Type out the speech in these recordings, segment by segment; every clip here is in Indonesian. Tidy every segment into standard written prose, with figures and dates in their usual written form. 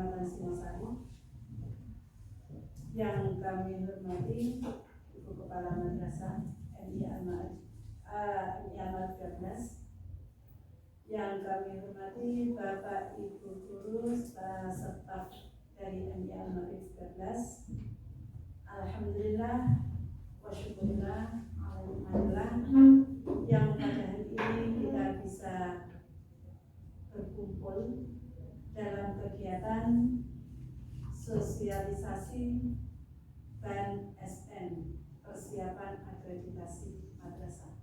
Kecamatan Singosari. Yang kami hormati Ibu Kepala Madrasah MI Amal 13. Yang kami hormati Bapak Ibu guru serta staf dari MI Amal 13. Alhamdulillah wa syukurillah alhamdulillah yang pada hari ini kita bisa berkumpul dalam kegiatan sosialisasi dan SN persiapan akreditasi madrasah.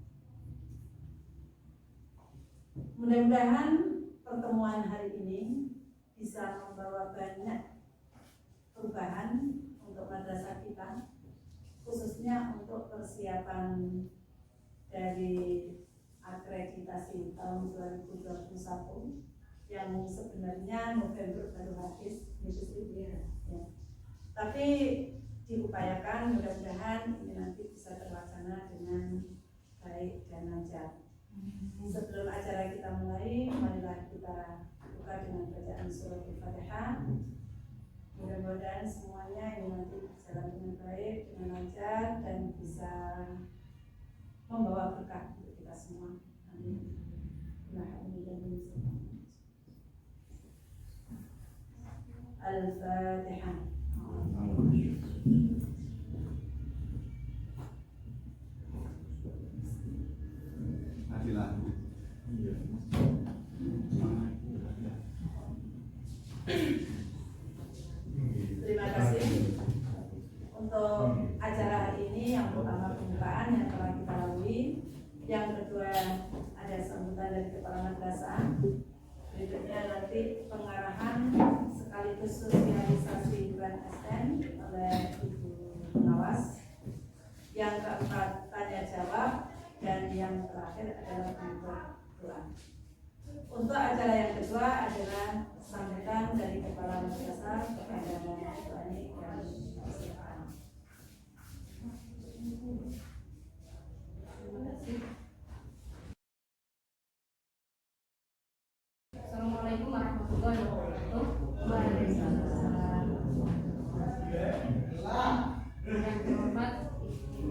Mudah-mudahan pertemuan hari ini bisa membawa banyak perubahan untuk madrasah kita, khususnya untuk persiapan dari akreditasi tahun 2021 yang sebenarnya November baru habis, ya. Tapi diupayakan mudah-mudahan ini nanti bisa terlaksana dengan baik dan lancar. Sebelum acara kita mulai, marilah kita buka dengan bacaan surat Al-Fatihah. Mudah-mudahan semuanya ini nanti berjalan dengan baik, dengan lancar, dan bisa membawa berkah untuk kita semua. Amin. Al-Fatihah. Terima kasih untuk acara hari ini. Yang pertama pembukaan yang telah kita lalui, yang kedua ada sambutan dari Kepala Madrasah, berikutnya nanti pengarahan sekaligus sosialisasi bulan SN oleh Ibu Pengawas, yang keempat tanya jawab, dan yang terakhir adalah penutup doa. Untuk acara yang kedua adalah sambutan dari Kepala Madrasah kepada Tuani dan peserta. Assalamualaikum warahmatullahi wabarakatuh. Waalaikumsalam. Yang terhormat Ibu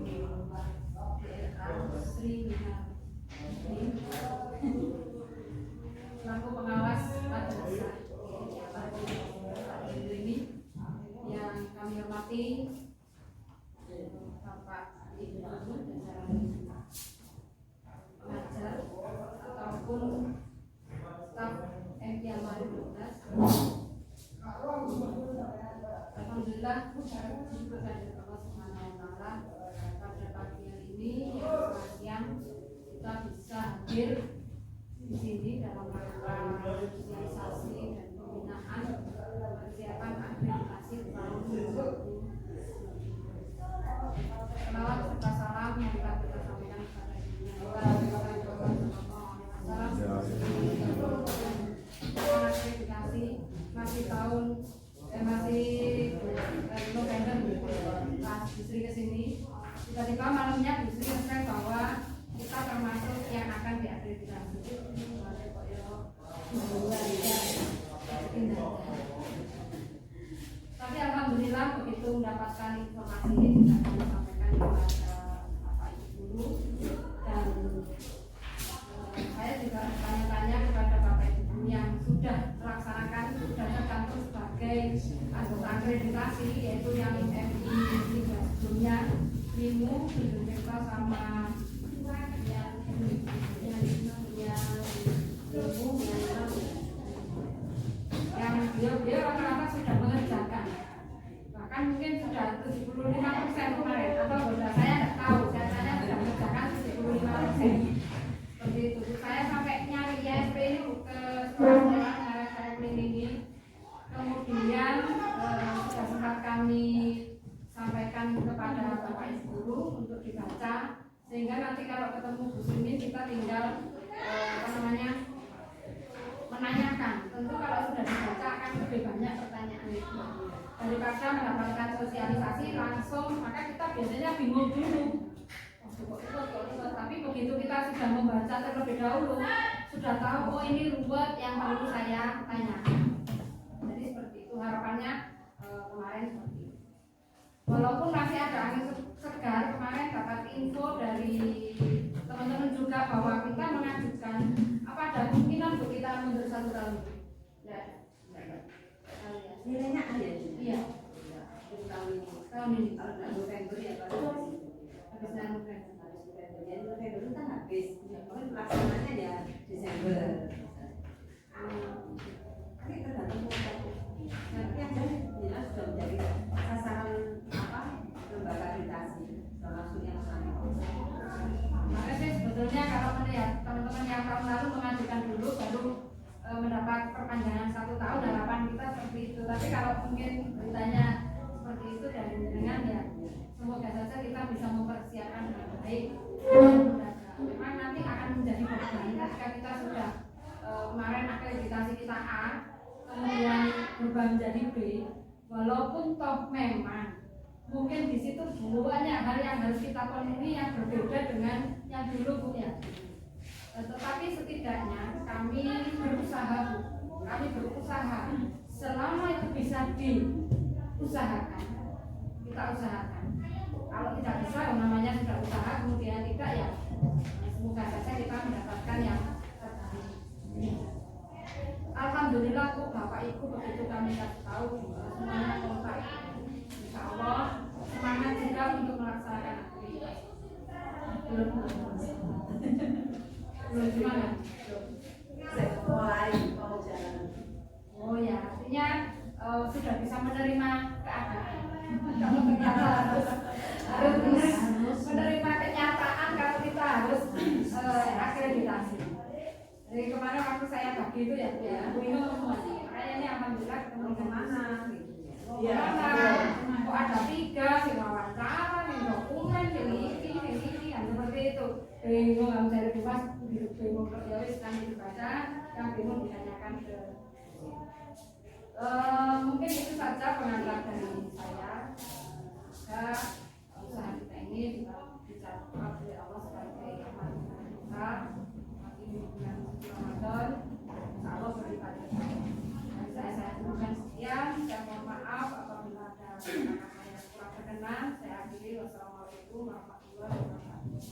Sri selaku pengawas madrasah ini, yang kami hormati Bapak Ibu guru dan pengajar ataupun staf MI Amal 12. Alhamdulillah bersyukur kepada Allah Subhanahu wa taala pada pagi hari ini yang kita bisa hadir di sini dalam rangka sosialisasi dan pembinaan persiapan akreditasi tahun 2021. Selawat serta salam yang telah kita sampaikan kepada akreditasi masih tahun November pas Bisri kesini, tiba-tiba malamnya Bisri nge-share bahwa kita termasuk yang akan diakreditasi. Tapi alhamdulillah begitu mendapatkan informasi ini kita akan sampaikan kepada Bapak Ibu guru, dan saya juga tanya-tanya kepada Bapak Ibu guru yang sudah melaksanakan, sudah tercantum sebagai anggota akreditasi, yaitu yang MI sebelumnya, Limu, Indonesia sama yang dia rata-rata sudah mengerjakan, bahkan mungkin sudah 75% kemarin, atau sudah saya tidak tahu, saya sudah mengerjakan 75%. Seperti itu, saya sampai nyari ISP ini ke sekolah-sekolah, saya kelilingi, kemudian sudah sempat kami sampaikan kepada Bapak Ibu guru untuk dibaca, sehingga nanti kalau ketemu Bu Sumi kita tinggal menanyakan. Tentu kalau sudah dibaca akan lebih banyak pertanyaan itu daripada mendapatkan sosialisasi langsung, maka kita biasanya bingung dulu. Tapi begitu kita sudah membaca terlebih dahulu, sudah tahu oh ini ruwet yang perlu saya tanyakan. Jadi seperti itu. Enggak tahu ya. Nilainya A ya? Iya. Tahun ini. November ya Pak? Habis November. Jadi November itu kan habis. Mungkin pelaksananya ya Desember. Tapi tergantung pemerintah. Tapi yang jelas sudah menjadi sasaran apa lembaga akreditasi termasuk yang sama. Makanya sih sebetulnya kalau melihat teman-teman yang tahun lalu mengajukan dulu baru mendapat perpanjangan 1 tahun, harapan kita seperti itu. Tapi kalau mungkin beritanya seperti itu dan dengan ya semoga saja kita bisa mempersiapkan dengan baik. Memang nanti akan menjadi beban ketika kita sudah kemarin akreditasi kita A, kemudian berubah menjadi B, walaupun toh memang mungkin di situ banyak hal yang harus kita penuhi yang berbeda dengan yang dulu Bu ya. Tetapi setidaknya kami berusaha Bu, kami berusaha selama itu bisa diusahakan, kita usahakan. Kalau tidak bisa, namanya sudah usaha, kemudian tidak ya, semoga saja kita mendapatkan yang terbaik. Alhamdulillah Bu, Bapak Ibu begitu kami kasih tahu semuanya kompak. Insya Allah semangat juga untuk melaksanakan aktivitas. Belum gimana? Mulai mau jalan. Oh ya, artinya sudah bisa menerima keadaan. Kalau ternyata harus menerima kenyataan kalau kita harus akreditasi. Dari kemarin waktu saya bagi itu ya, bingung semuanya. Makanya ini alhamdulillah ketemu kemana gitu. Iya. Kok ada 3 sih wawancara, nih dokumen, ini yang seperti itu. Bingung nggak mencari bebas, bingung ya wis nanti dibaca, yang bingung ditanyakan ke. Mungkin itu saja pengantar dari saya. Usaha kita ini dicatat oleh Allah sebagai amal kita. Ini bulan Ramadan, insya Allah beribadah. Saya cukupkan sekian. Saya mohon maaf apabila ada kata-kata yang kurang berkenan. Saya akhiri. Wassalamualaikum warahmatullahi wabarakatuh.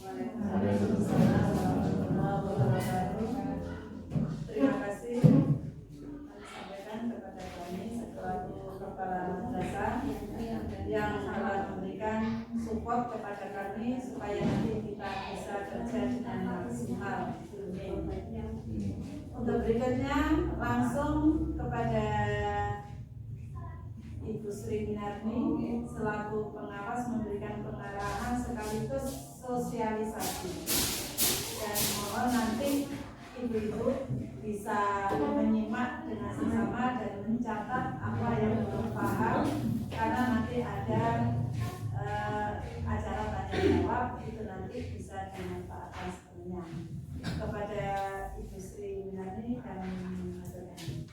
Terima kasih sampaikan kepada kami selaku kepala madrasah yang telah memberikan support kepada kami supaya nanti kita bisa kerja dengan maksimal. Untuk berikutnya langsung kepada Ibu Sri Minarni selaku pengawas memberikan pengarahan sekaligus sosialisasi, dan mohon nanti ibu-ibu bisa menyimak dengan sesama dan mencatat apa yang belum paham, karena nanti ada acara tanya jawab, itu nanti bisa dimanfaatkan sepenuhnya. Kepada Ibu Sri Minarni kami mengaturkan.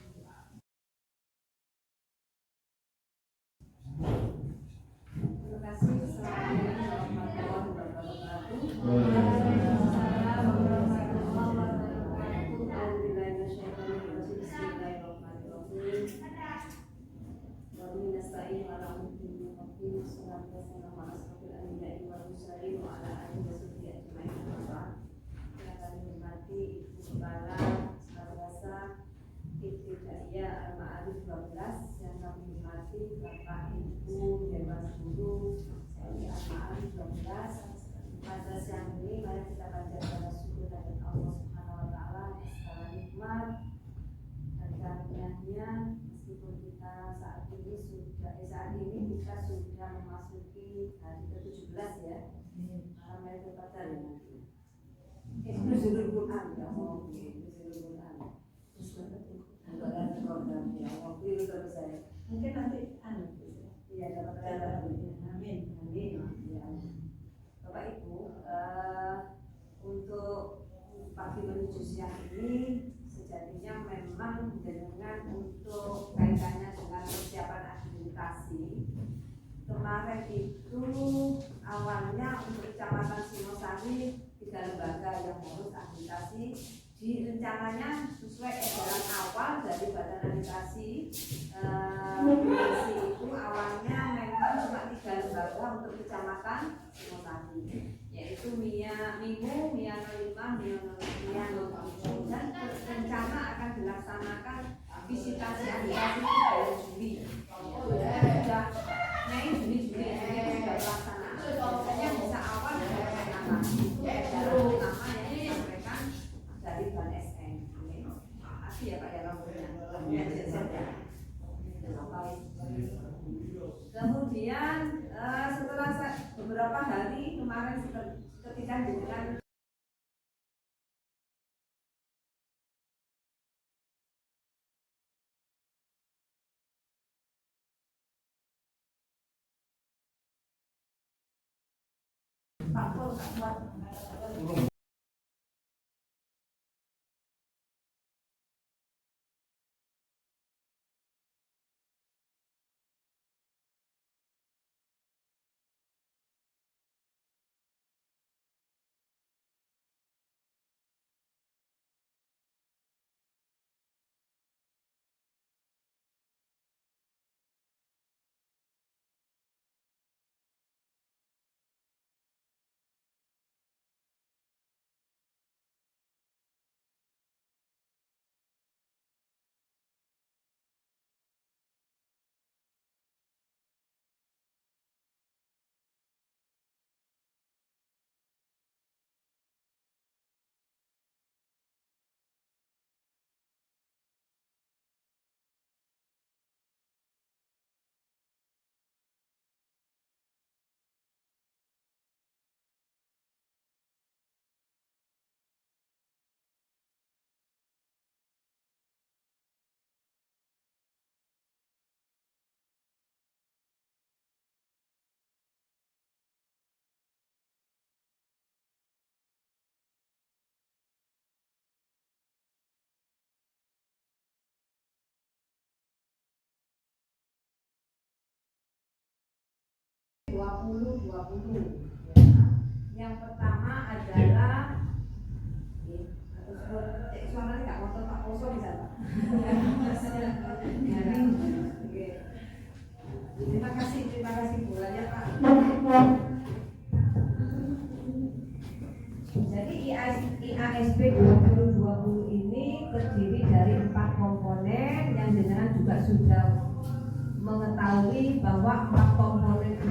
Terima kasih. Assalamualaikum warahmatullahi wabarakatuh. Yang kami hormati Bapak Ibu Dewan Guru Al-Ma'arif 12. Pada siang ini mari kita panjatkan syukur kepada Allah Subhanahu wa taala atas segala nikmat dan karunia-Nya, meskipun kita saat ini kita sudah memasuki hari ke-17 ya. Malam Lailatul Qadar ya nanti. Nuzulul Quran ya, Nuzulul Quran. Mungkin nanti Iya, dapat kabar. amin. Amin. Ya. Bapak Ibu, untuk pagi menuju siang ini sejatinya memang dengan untuk kaitannya dengan persiapan akreditasi. Kemarin itu awalnya untuk Kecamatan Singosari 3 lembaga yang harus akreditasi. Di rencananya sesuai edaran awal dari Badan Akreditasi itu awalnya memang cuma 3 lembaga untuk Kecamatan Singosari, yaitu Mimu, Mia 05, Mia 07, dan rencana akan dilaksanakan visitasi akreditasi itu dari Juli. Sudah Mei, Juni, Juli itu sudah pelaksanaan. Biasanya bisa awal dari apa? Terutama yang disampaikan dari Ban SN. Makasih ya Pak ya lampunya. Kemudian setelah beberapa hari kemarin ketika dengan Pak Pol, yang pertama adalah suaranya nggak motor Pak Poso bisa Pak. Terima kasih bulannya Pak. Jadi IASP 2020 ini terdiri dari 4 komponen yang jenengan juga sudah mengetahui bahwa 4 komponen itu,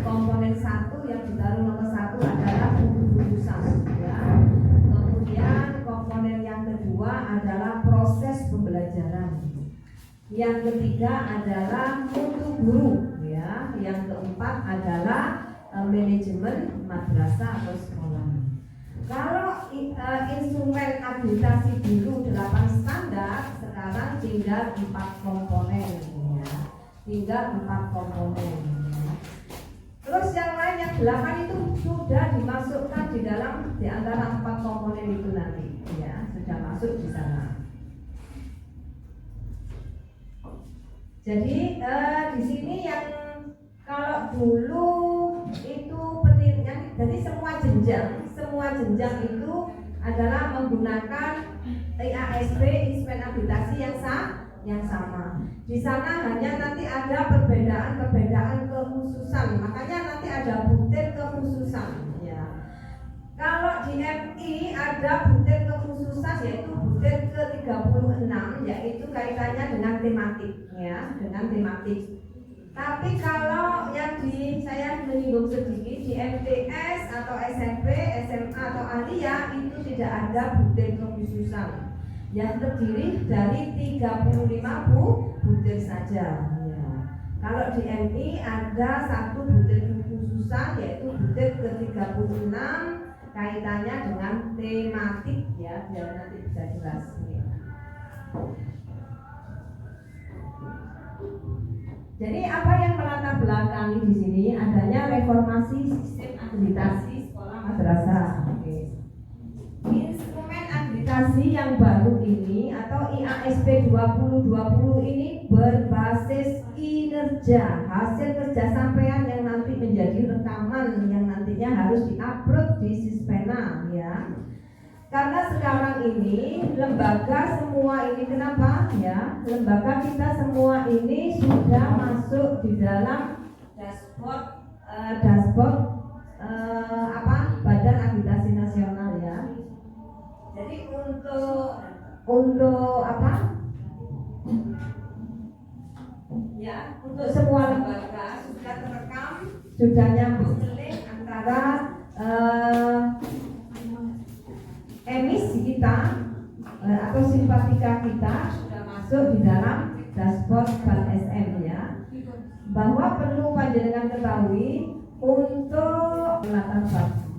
komponen 1 yang ditaruh nomor 1 adalah putusan ya. Kemudian komponen yang kedua adalah proses pembelajaran. Yang ketiga adalah mutu guru ya. Yang keempat adalah manajemen madrasah atau sekolah. Kalau instrumen akreditasi dulu 8 standar, sekarang tinggal 4 komponen ya. Tinggal 4 komponen ya. Terus yang lain yang 8 itu sudah dimasukkan di antara 4 komponen itu nanti ya, sudah masuk di sana. Jadi di sini yang kalau dulu itu penilaian, jadi semua jenjang itu adalah menggunakan IASP instrumen akreditasi yang sama. Di sana hanya nanti ada perbedaan kekhususan, makanya nanti ada butir kekhususan ya. Kalau di MI ada butir kekhususan yaitu butir ke-36, yaitu kaitannya dengan tematik ya, dengan tematik. Tapi kalau yang saya menyinggung sedikit di MTS atau SMP, SMA atau Aliyah itu tidak ada butir kekhususan yang terdiri dari 35 butir saja ya. Kalau di MI ada 1 butir kekhususan yaitu butir ke-36 kaitannya dengan tematik ya, biar nanti bisa jelas ya. Jadi apa yang melatar belakangi di sini adanya reformasi sistem akreditasi sekolah madrasah. Oke. Instrumen akreditasi yang baru ini atau IASP 2020 ini berbasis kinerja, hasil kerja sampean yang nanti menjadi rekaman yang nantinya harus diupload di Sispena ya. Karena sekarang ini lembaga semua ini kenapa ya? Lembaga kita semua ini sudah masuk di dalam dashboard Badan Akreditasi Nasional ya. Jadi untuk untuk semua lembaga sudah terekam, sudah nyambung link antara emisi kita atau simpatika kita sudah masuk di dalam dashboard Bank SM ya. Bahwa perlu panjenengan ketahui untuk latar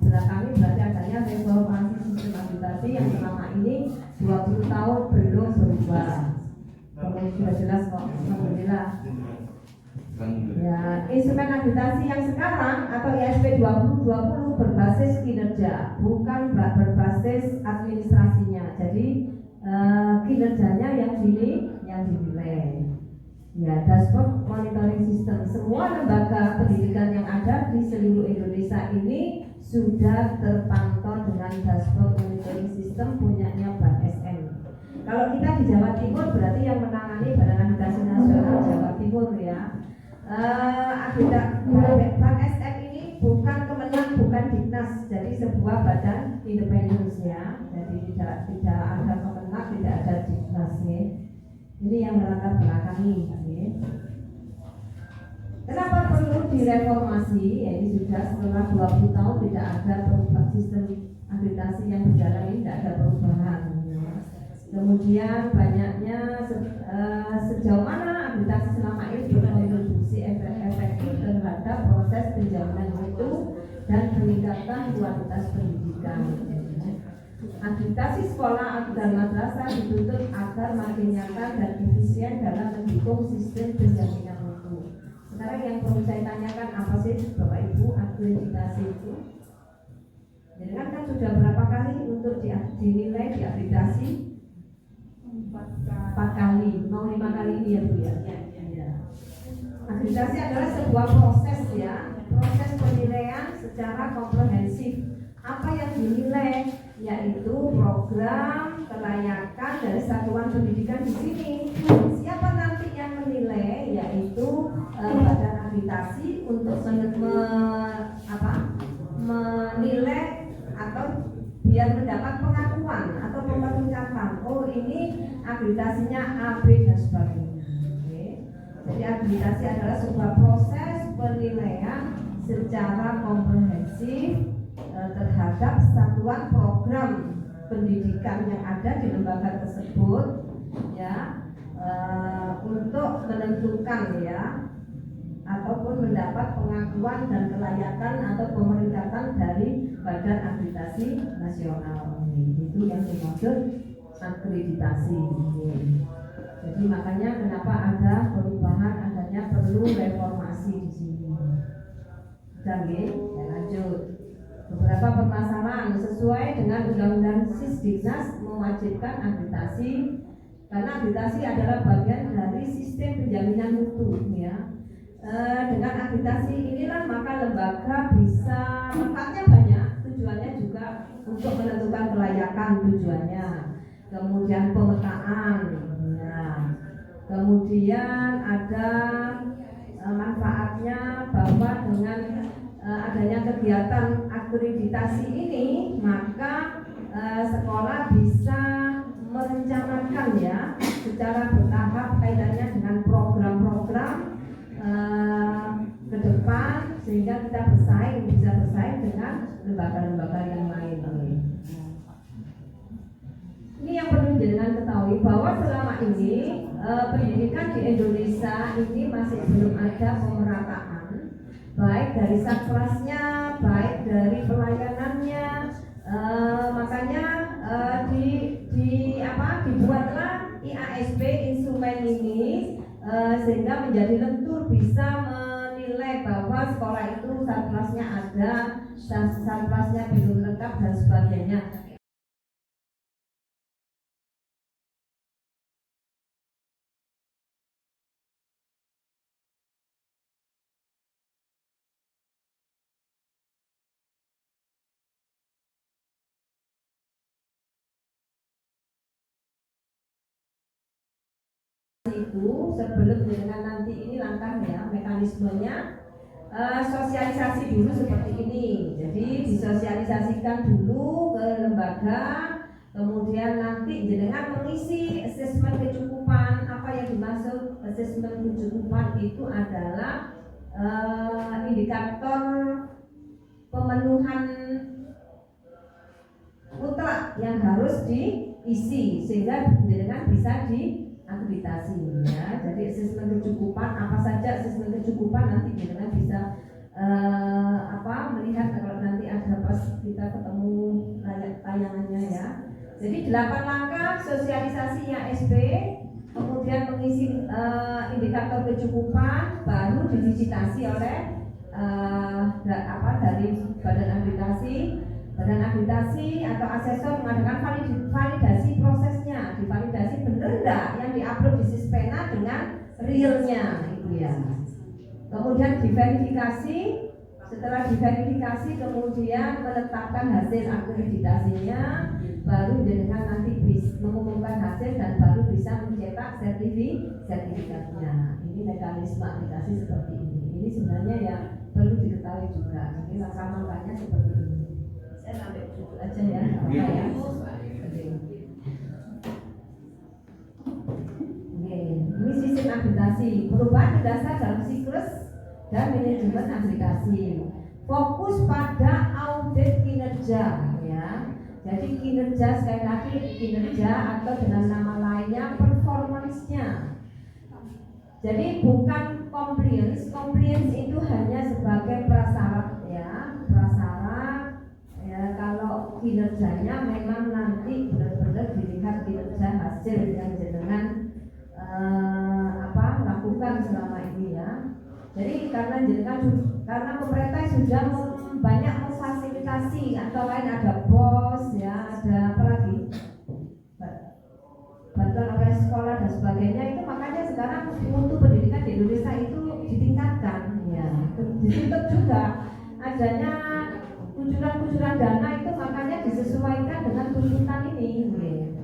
belakang berarti adanya reformasi sistem akreditasi yang selama ini 20 tahun belum berubah. Kalau sudah jelas kok, alhamdulillah. Ya, instrumen akreditasi yang sekarang atau ISP 2020 berbasis kinerja, bukan berbasis administrasinya. Jadi kinerjanya yang dinilai. Ya, dashboard monitoring system. Semua lembaga pendidikan yang ada di seluruh Indonesia ini sudah terpantau dengan dashboard monitoring system punyanya Bank SM. Kalau kita di Jawa Timur berarti yang menangani Badan Akreditasi Nasional Jawa Timur ya. Bank SM ini bukan kemenang, bukan Dinas, jadi sebuah badan independen ya. Jadi tidak ada kemenang, tidak ada Dinas ya. Ini yang melatar belakangi. Kenapa perlu direformasi? Ya, ini sudah setelah 20 tahun tidak ada perubahan sistem akreditasi yang berjalan ini, tidak ada perubahan. Kemudian banyaknya sejauh mana akreditasi selama ini berkontribusi efektif terhadap proses penjaminan mutu dan peningkatan kualitas pendidikan. Akreditasi sekolah dan madrasah dituntut agar makin nyata dan efisien dalam mendukung sistem penjaminan mutu. Sekarang yang perlu saya tanyakan apa sih Bapak Ibu akreditasi itu? Jadi kan sudah berapa kali untuk dinilai diakreditasi? 4 kali, mau 5 kali ini ya Bu ya? Ya. Akreditasi adalah sebuah proses ya, proses penilaian secara komprehensif. Apa yang dinilai yaitu program kelayakan dari satuan pendidikan di sini. Siapa nanti yang menilai yaitu badan akreditasi untuk menilai atau biar mendapat pengakuan atau pemeringkatan. Oh ini akreditasinya A, B dan sebagainya. Oke. Jadi akreditasi adalah sebuah proses penilaian secara komprehensif terhadap satuan program pendidikan yang ada di lembaga tersebut ya, untuk menentukan ya ataupun mendapat pengakuan dan kelayakan atau pemeringkatan dari Badan Akreditasi Nasional. Itu yang dimaksud akreditasi. Jadi makanya kenapa ada perubahan, adanya perlu reformasi di sini. Dan lanjut. Beberapa permasalahan sesuai dengan Undang-Undang Sisdiknas mewajibkan akreditasi karena akreditasi adalah bagian dari sistem penjaminan mutu ya. Dengan akreditasi inilah maka lembaga bisa manfaatnya banyak, tujuannya juga untuk menentukan kelayakan tujuannya, kemudian pemetaan ya. Kemudian ada manfaatnya bahwa dengan adanya kegiatan akreditasi ini maka sekolah bisa merencanakan ya secara bertahap kaitannya dengan program-program ke depan sehingga kita bisa bersaing dengan lembaga-lembaga yang lain. Ini yang perlu jangan ketahui bahwa selama ini pendidikan di Indonesia ini masih belum ada pemerataan baik dari satplasnya, baik dari pelayanannya, makanya dibuatlah IASP instrumen ini sehingga menjadi lentur bisa menilai bahwa sekolah itu satplasnya ada, satplasnya belum lengkap dan sebagainya. Itu sebelum dengan nanti ini langkahnya mekanismenya sosialisasi dulu seperti ini. Jadi disosialisasikan dulu ke lembaga, kemudian nanti dengan mengisi asesmen kecukupan. Apa yang dimaksud asesmen kecukupan itu adalah indikator pemenuhan mutlak yang harus diisi sehingga dengan bisa diakreditasi ya. Jadi asesmen kecukupan, apa saja asesmen kecukupan nanti dengan bisa melihat kalau nanti ada pas kita ketemu tayangannya ya. Jadi 8 langkah sosialisasinya SP, kemudian mengisi indikator kecukupan, baru divisitasi oleh dari badan akreditasi atau asesor mengadakan validasi prosesnya, divalidasi benar enggak yang diupload di Sispena dengan realnya itu ya. Kemudian diverifikasi, setelah diverifikasi kemudian menetapkan hasil akreditasinya, baru dengan nanti bisa mengumumkan hasil dan baru bisa mencetak sertifikatnya. Ini mekanisme akreditasi seperti ini. Ini sebenarnya yang perlu diketahui juga. Jadi langkah-langkahnya seperti ini. Saya sampai dulu aja ya. Ini sistem akreditasi. Perubahan mendasar dalam siklus dan manajemen akreditasi. Fokus pada audit kinerja ya. Jadi kinerja, sekali lagi kinerja atau dengan nama lainnya performance-nya. Jadi bukan compliance itu hanya sebagai prasyarat ya, kalau kinerjanya memang nanti benar-benar dilihat kinerja hasil yang jenengan lakukan selama ini ya. Jadi karena pemerintah sudah banyak memfasilitasi, antara lain ada BOS ya, ada apa lagi, bantuan oleh sekolah dan sebagainya, itu makanya sekarang mutu pendidikan di Indonesia itu ditingkatkan ya. Ditutup juga adanya kucuran dana itu, makanya disesuaikan dengan tuntutan ini ya.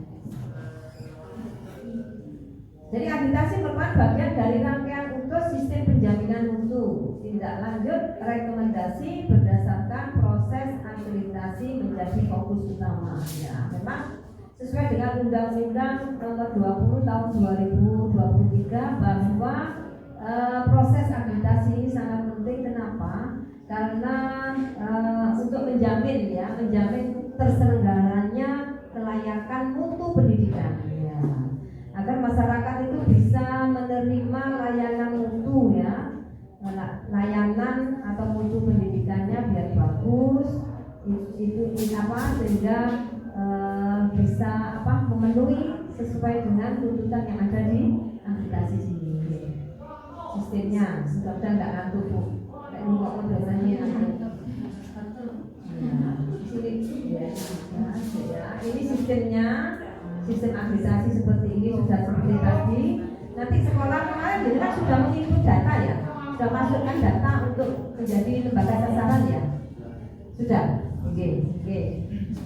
Jadi akreditasi merupakan bagian dari rangkaian utus sistem penjaminan mutu. Tindak lanjut rekomendasi berdasarkan proses akreditasi menjadi fokus utama. Ya, memang sesuai dengan Undang-Undang Nomor 20 Tahun 2023 bahwa proses akreditasi ini sangat penting. Kenapa? Karena untuk menjamin terselenggaranya kelayakan mutu pendidikan. Ya. Agar masyarakat itu bisa menerima layanan mutu ya, layanan atau mutu pendidikannya biar bagus, sehingga bisa memenuhi sesuai dengan tuntutan yang ada di akreditasi sini. Sistemnya, sudah nggak ngantuk bu, kayak lupa dosennya ngantuk. Ini sistemnya. Sistem akreditasi seperti ini sudah seperti tadi. Nanti sekolah kemarin jadi kan sudah menginput data ya, sudah masukkan data untuk menjadi lembaga sasaran ya, sudah. Oke.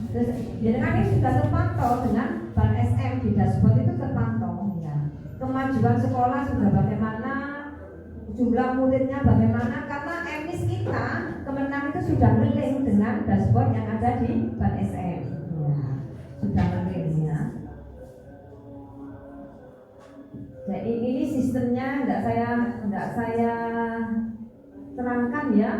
Terus jadi kan ini sudah terpantau dengan Ban SM di dashboard itu terpantau ya. Kemajuan sekolah sudah bagaimana, jumlah muridnya bagaimana, karena emis kita Kemenang itu sudah link dengan dashboard yang ada di Ban SM ya. Sudah link ya. Jadi ini sistemnya enggak saya terangkan ya.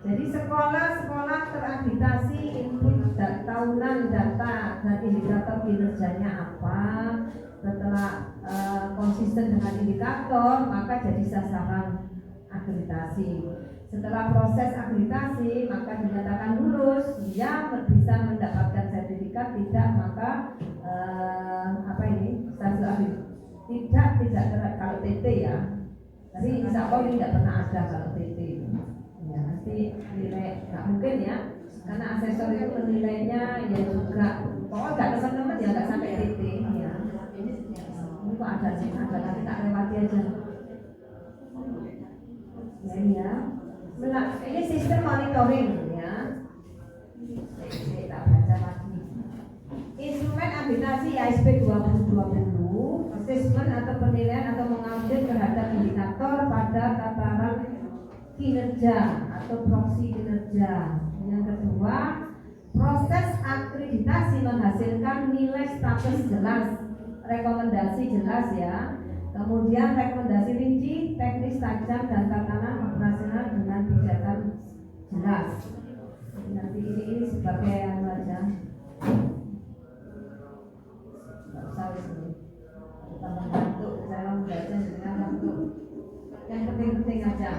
Jadi sekolah terakreditasi input tahunan data dan indikator kinerjanya apa. Setelah konsisten dengan indikator, maka jadi sasaran akreditasi. Setelah proses akreditasi, maka dinyatakan lulus, dia bisa mendapatkan sertifikat. Tidak, maka status akreditasi. Tidak kalau TT ya. Tapi insya Allah ini tidak pernah ada kalau TT. Ya, pasti nilai nggak mungkin ya, karena asesor itu menilainya ya juga. Pokoknya nggak teman-teman ya nggak sampai TT ya. Ini kok ada nanti tak lewati aja. Ya. Ini sistem monitoring ya. Saya tak baca lagi. Instrumen akreditasi ISP 2020. Asesmen atau penilaian atau mengaudit terhadap indikator pada tataran kinerja atau proksi kinerja. Yang kedua, proses akreditasi menghasilkan nilai status jelas, rekomendasi jelas ya. kemudian rekomendasi rinci, teknis tajam dan tatanan operasional dengan pijakan jelas. Nanti ini sebagai anu aja. Nggak usah ini. Kita membantu saya membaca dengan waktu yang penting-penting aja.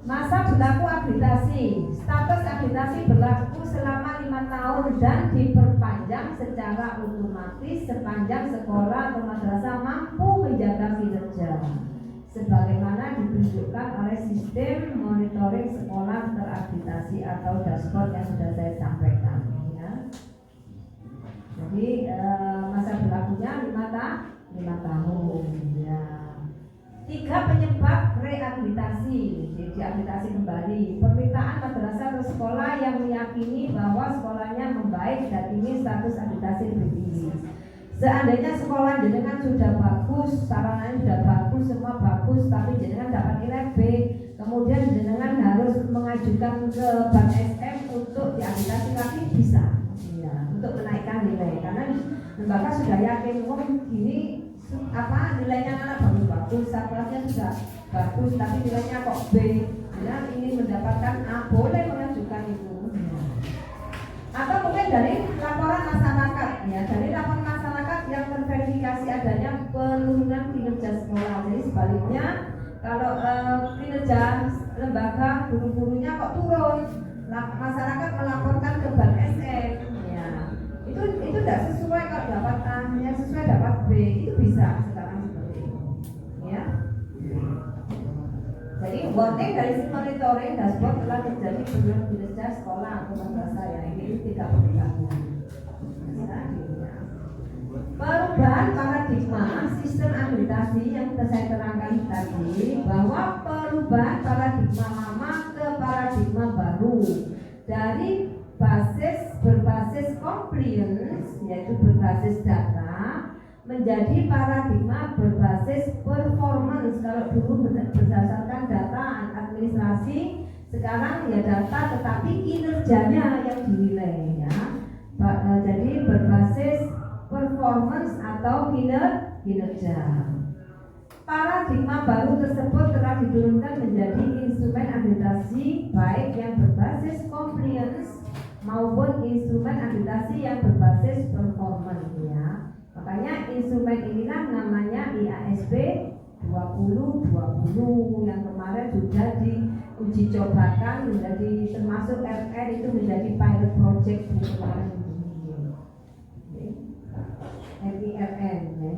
Masa berlaku akreditasi. Status akreditasi berlaku selama 5 tahun dan diperpanjang secara otomatis sepanjang sekolah atau madrasah mampu menjaga kinerja, sebagaimana ditunjukkan oleh sistem monitoring sekolah terakreditasi atau dashboard yang sudah saya sampaikan. Ya. Jadi masa berlakunya 5 tahun. Ya. 3 penyebab reakreditasi, diakreditasi kembali. Permintaan madrasah atau sekolah yang meyakini bahwa sekolahnya membaik dan ingin status akreditasi lebih tinggi. Seandainya sekolah jenengan sudah bagus, sarananya sudah bagus, semua bagus, tapi jenengan dapat nilai B, kemudian jenengan harus mengajukan ke Bank SM untuk diakreditasi lagi, bisa, ya, untuk menaikkan nilai. Karena lembaga sudah yakin, gini nilainya anak bagus, sampelnya sudah bagus, tapi nilainya kok B, ya, ingin mendapatkan A, boleh mengajukan itu. Ya. Atau mungkin dari laporan masyarakat, ya, dari laporan masyarakat yang terverifikasi adanya penurunan kinerja sekolah. Jadi sebaliknya, kalau kinerja lembaga guru-gurunya kok turun, masyarakat melaporkan ke Bank SM, ya, itu tidak sesuai kalau dapat A, yang sesuai dapat B, itu bisa sekarang seperti itu, ya. Jadi warning dari si monitoring dashboard telah terjadi penurunan kinerja sekolah atau madrasah, ya, ini tidak perlukan. Perubahan paradigma sistem akreditasi yang sudah saya terangkan tadi, bahwa perubahan paradigma lama ke paradigma baru dari berbasis compliance, yaitu berbasis data, menjadi paradigma berbasis performance. Kalau dulu berdasarkan data administrasi, sekarang ya data tetapi kinerjanya yang dinilai, ya. Jadi berbasis performance atau kinerja. Paradigma baru tersebut telah diturunkan menjadi instrumen akreditasi baik yang berbasis compliance maupun instrumen akreditasi yang berbasis performance, ya. Makanya instrumen inilah namanya IASP 2020 yang kemarin sudah diuji cobakan menjadi termasuk RR itu menjadi pilot project di kemarin. MIRN, ya,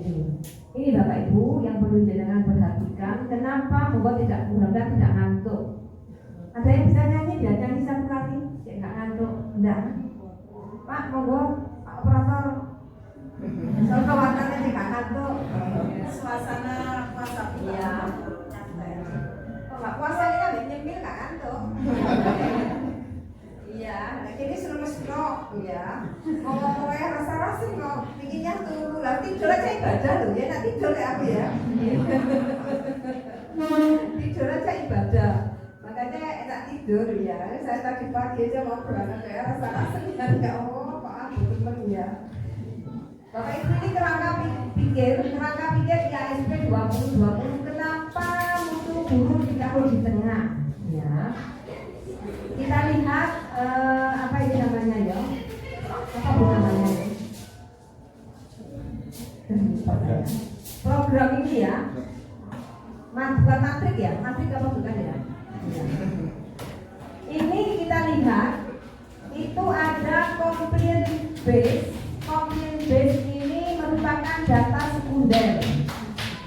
ini Bapak Ibu yang perlu jenengan perhatikan. Kenapa membuat mudah-mudahan tidak ngantuk? Ada yang bisa nyanyi? Biar nyanyi satu kali, nggak ngantuk. Enggak. Pak, monggo Pak Operator. Soal kawasannya tidak ngantuk. Suasana puasa. Iya. Kalau nggak puasa kita nyemil nggak ngantuk. Iya, ini seru-seru, ya. Mau rasa-rasa kok, bikinnya tuh, nanti tidur aja ibadah loh ya, nanti tidur ya aku ya. Tidur aja ibadah, makanya enak tidur ya. Saya tadi pagi aja mau berangkat kayak rasa-rasa ya, oh Pak, teman ya. Bapak Ibu ini kerangka pikir IASP 2020, kenapa mutu guru ditaruh di tengah, ya. Kita lihat apa ini namanya ya? Apa namanya ya? Program ini ya, bukan matrik ya? Matrik apa bukan ya? Ini kita lihat itu ada compliance base. Compliance base ini merupakan data sekunder.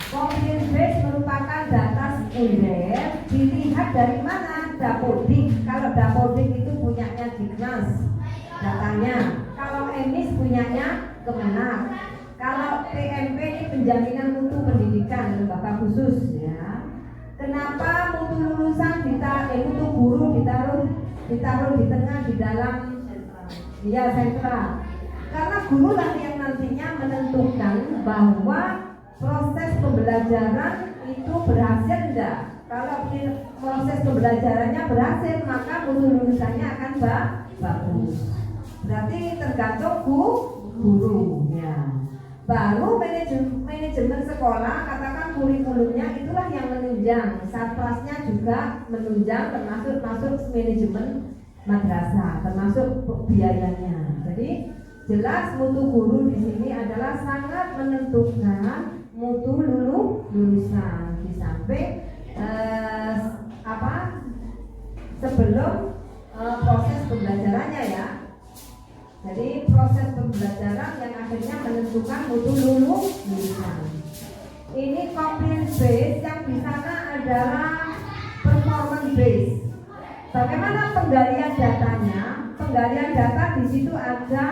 Compliance base merupakan data sekunder. Dilihat dari mana? Dapodik. Kalau Dapodik itu punyanya Dignas datanya. Kalau EMIS punyanya Kemenak. Kalau PMP ini penjaminan mutu pendidikan lembaga khusus, ya. Kenapa mutu lulusan mutu guru ditaruh di tengah di dalam sentral? Karena guru lah yang nantinya menentukan bahwa proses pembelajaran itu berhasil enggak. Kalau proses pembelajarannya berhasil, maka mutu lulusannya akan bagus. Berarti tergantung guru, ya. Baru manajemen sekolah, katakan kurikulumnya itulah yang menunjang, satpasnya juga menunjang, termasuk masuk manajemen madrasah, termasuk biayanya. Jadi jelas mutu guru di sini adalah sangat menentukan mutu lulusan. Di samping sebelum proses pembelajarannya ya. Jadi proses pembelajaran yang akhirnya menentukan mutu lulusan. Ini compliance base, yang di sana adalah performance base. Bagaimana penggalian datanya? Penggalian data di situ ada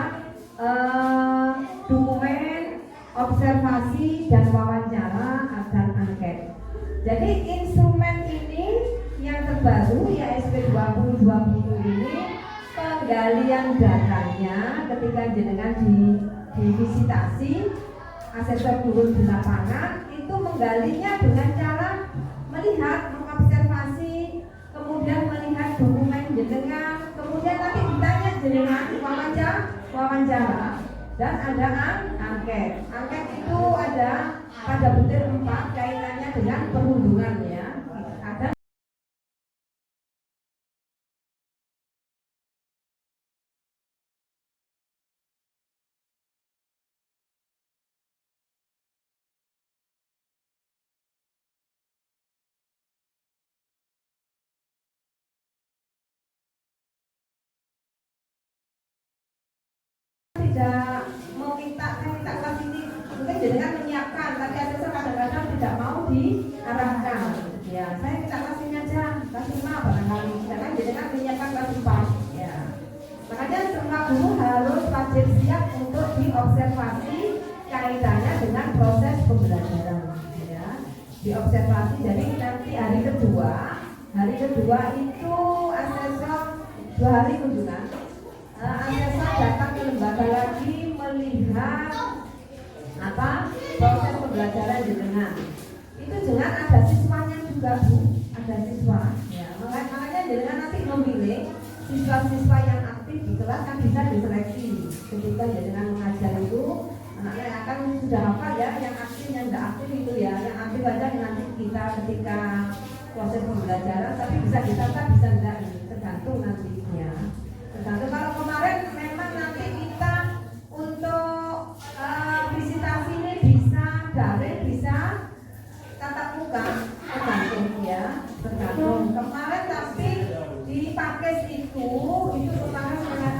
dokumen, observasi dan wawancara dan angket. Jadi instrumen ini yang terbaru ya SP 2020 ini, penggalian datanya ketika jenengan divisitasi, asesor turun di lapangan itu menggalinya dengan cara melihat, mengobservasi, kemudian melihat dokumen jenengan, kemudian nanti ditanya jenengan wawancara dan ada angket. Angket itu ada pada butir 4 kaitannya dengan perundungan ya. Ada tidak meminta kelas ini, mungkin jenengan menyiapkan, tapi asesor kadang-kadang tidak mau diarahkan. Ya, saya minta kelas ini aja, kelas 5 barangkali, sedangkan jenengan menyiapkan kelas 4. Ya, makanya semua guru harus wajib siap untuk diobservasi kaitannya dengan proses pembelajaran. Ya, diobservasi. Jadi nanti hari kedua itu asesor 2 hari kunjungan. Asesor datang ke lembaga lagi melihat proses pembelajaran jenengan. Itu jenengan ada siswanya juga Bu, ada siswa. Ya, makanya jenengan nanti memilih siswa-siswa yang aktif di kelas kan bisa diseleksi. Ketika jenengan mengajar itu anaknya akan sudah hafal ya, yang aktif yang tidak aktif itu ya, yang aktif aja nanti kita ketika proses pembelajaran, tapi bisa ditata bisa tidak, tergantung nantinya. Tergantung kalau kemarin memang nanti kita untuk visitasi ini bisa daring, bisa tatap muka, tergantung ya, tergantung. Kemarin tapi di package itu kemarin dengan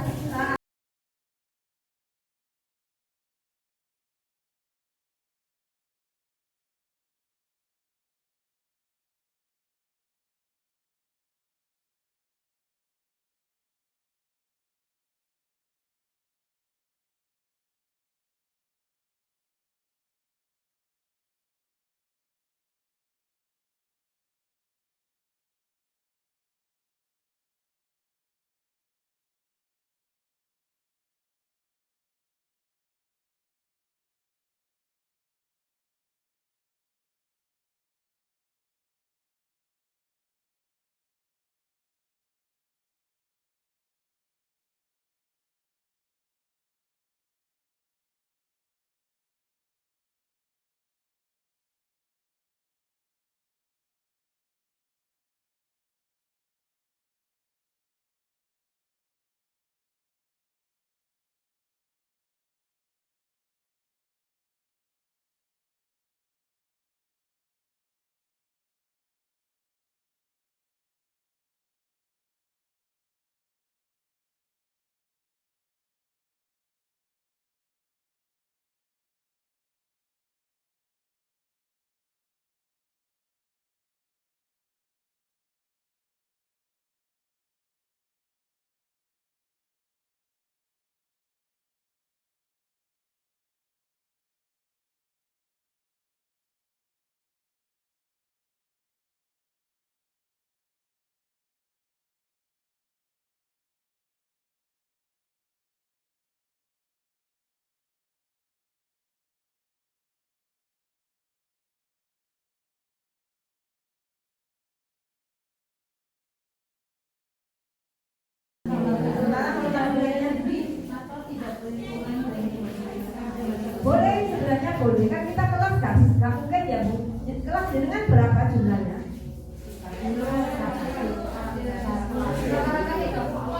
nggak mungkin ya Bu. Kelas jenengan berapa jumlahnya?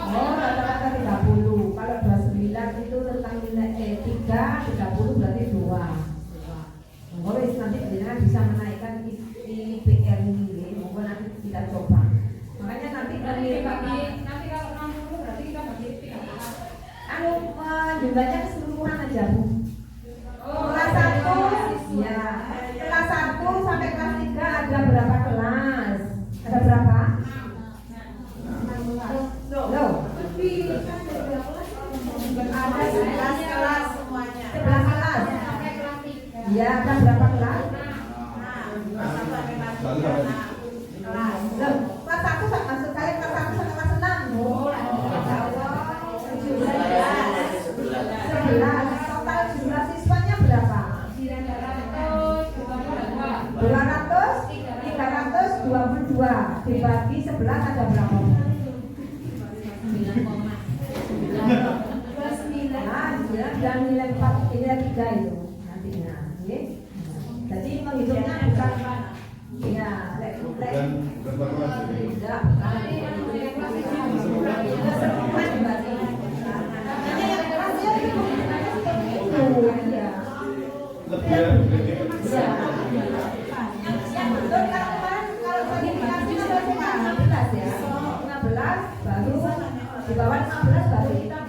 Oh, rata-rata 30. Kalau 29 itu tentang nilai 30 berarti 2. Oh, nanti jenengan bisa menaikkan IPR ini. Monggo nanti kita coba. Makanya nanti Nanti kalau 60 berarti kita bagi 3. jumlahnya keseluruhan aja Bu. Kelas 1 ya. Kelas 1 sampai kelas 3 ada berapa kelas? Ada berapa? Loh. Ada 11 kelas semuanya. 11 kelas. Sampai kelas 3. Ya, ada berapa kelas? kelas. Loh, kelas 1 maksud saya kelas 1 sampai kelas 6. Oh, 11. Total jumlah siswanya berapa? 322 dibagi 11 ada berapa? 9,9. Dan nilai 4 nilai 3 itu nantinya. Oke. Jadi menghitungnya bukan ya, bukan berkelas ini. tidak keseluruhan dibagi. Makanya yang kelasnya itu ya. Lebih ya, Ya. Yang betul kalau kemarin kalau verifikasi kan 15 ya. 15 baru di bawah 15 baru kita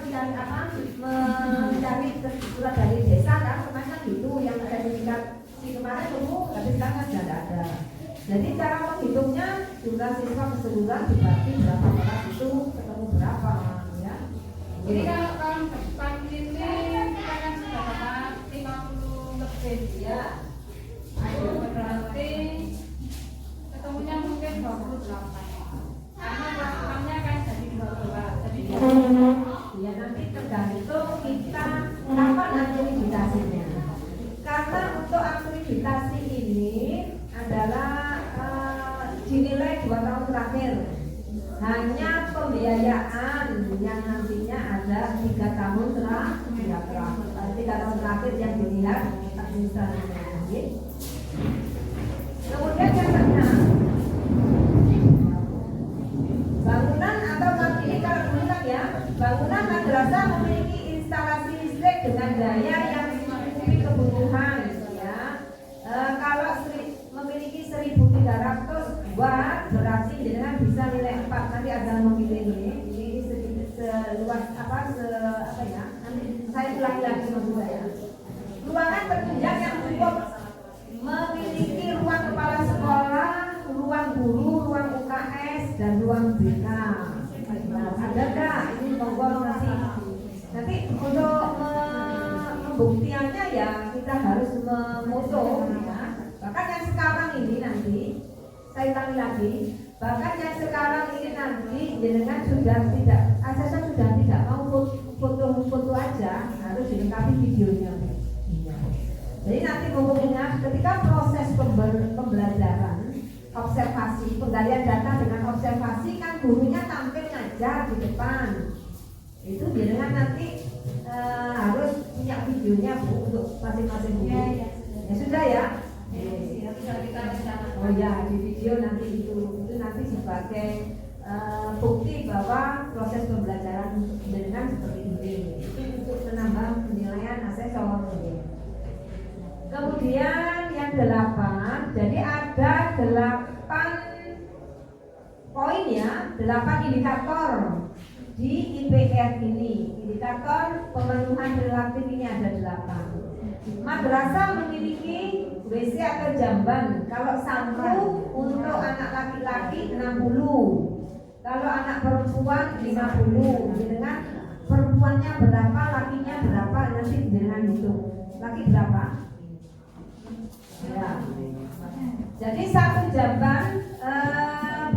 mencari surat dari desa kan kemarin kan gitu yang sertifikat si kemarin tunggu tapi sekarang kan sudah ada. Jadi cara menghitungnya jumlah siswa keseluruhan dibagi berapa kelas itu ketemu berapa ya. Jadi kalau depan ini kita kan sudah dapat 50 lebih Ya. berarti ketemunya mungkin 28 karena kelas 6-nya kan jadi 12 jadi Ya nanti tergantung kita kapan akreditasinya. Karena untuk akreditasi ini adalah dinilai 2 tahun terakhir. Hanya pembiayaan yang nantinya ada 3 tahun terakhir. 3 tahun terakhir yang dilihat administrasinya. Kemudian yang keenam, bangunan atau ini kalau bukan ya, bangunan madrasah memiliki instalasi listrik dengan daya yang mencukupi kebutuhan ya. Kalau memiliki 1.300 watt berarti dengan bisa nilai 4. Nanti ada memilih ini seluas apa ya? Nanti saya ulangi lagi maksud saya. Ruangan penunjang yang cukup memiliki ruang kepala sekolah, ruang guru, ruang UKS dan ruang BK. Ada nggak? Ini monggo nanti untuk pembuktiannya ya kita harus memoto ya. Bahkan yang sekarang ini nanti saya ulangi lagi, bahkan yang sekarang ini nanti jenengan sudah tidak, asesor sudah tidak mau foto aja, harus dilengkapi videonya. Jadi nanti ngomongnya ketika proses pembelajaran observasi, penggalian data dengan observasi kan gurunya tampil ngajar di depan. Itu jenengan nanti harus punya videonya Bu untuk masing-masing guru. Ya sudah ya. Oh ya, di video nanti itu nanti sebagai bukti bahwa proses pembelajaran jenengan seperti ini. Itu untuk menambah penilaian asesor. Kemudian yang 8, jadi ada 8 poin ya, 8 indikator di IPR ini. Indikator pemenuhan relatif ini ada 8. Madrasah memiliki WC atau jamban. Kalau 1 untuk anak laki-laki 60. Kalau anak perempuan 50. Dengan perempuannya berapa, lakinya berapa, nanti dengan hitung. Laki berapa? Ya. Jadi 1 jamban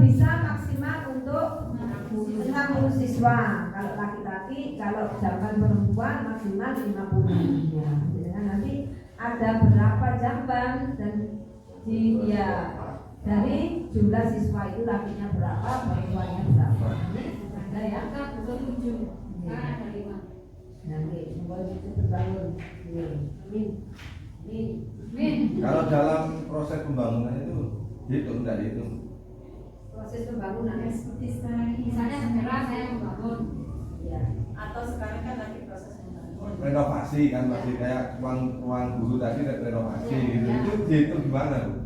bisa maksimal untuk 60 siswa. Kalau laki-laki, kalau jamban perempuan maksimal 50. Ya. Jadi nanti ada berapa jamban dan dari jumlah siswa itu lakinya berapa, perempuannya berapa. Ada ya? kita butuh 7 kan ada 5 Nanti mulai itu terbangun. Ini Kalau dalam proses pembangunan itu dihitung, tidak dihitung. Proses pembangunan ya. Misalnya segera saya membangun. Ya. Atau sekarang kan lagi proses pembangunan. Renovasi kan masih kayak ruang guru tadi renovasi gitu. Itu dihitung gimana, Bu?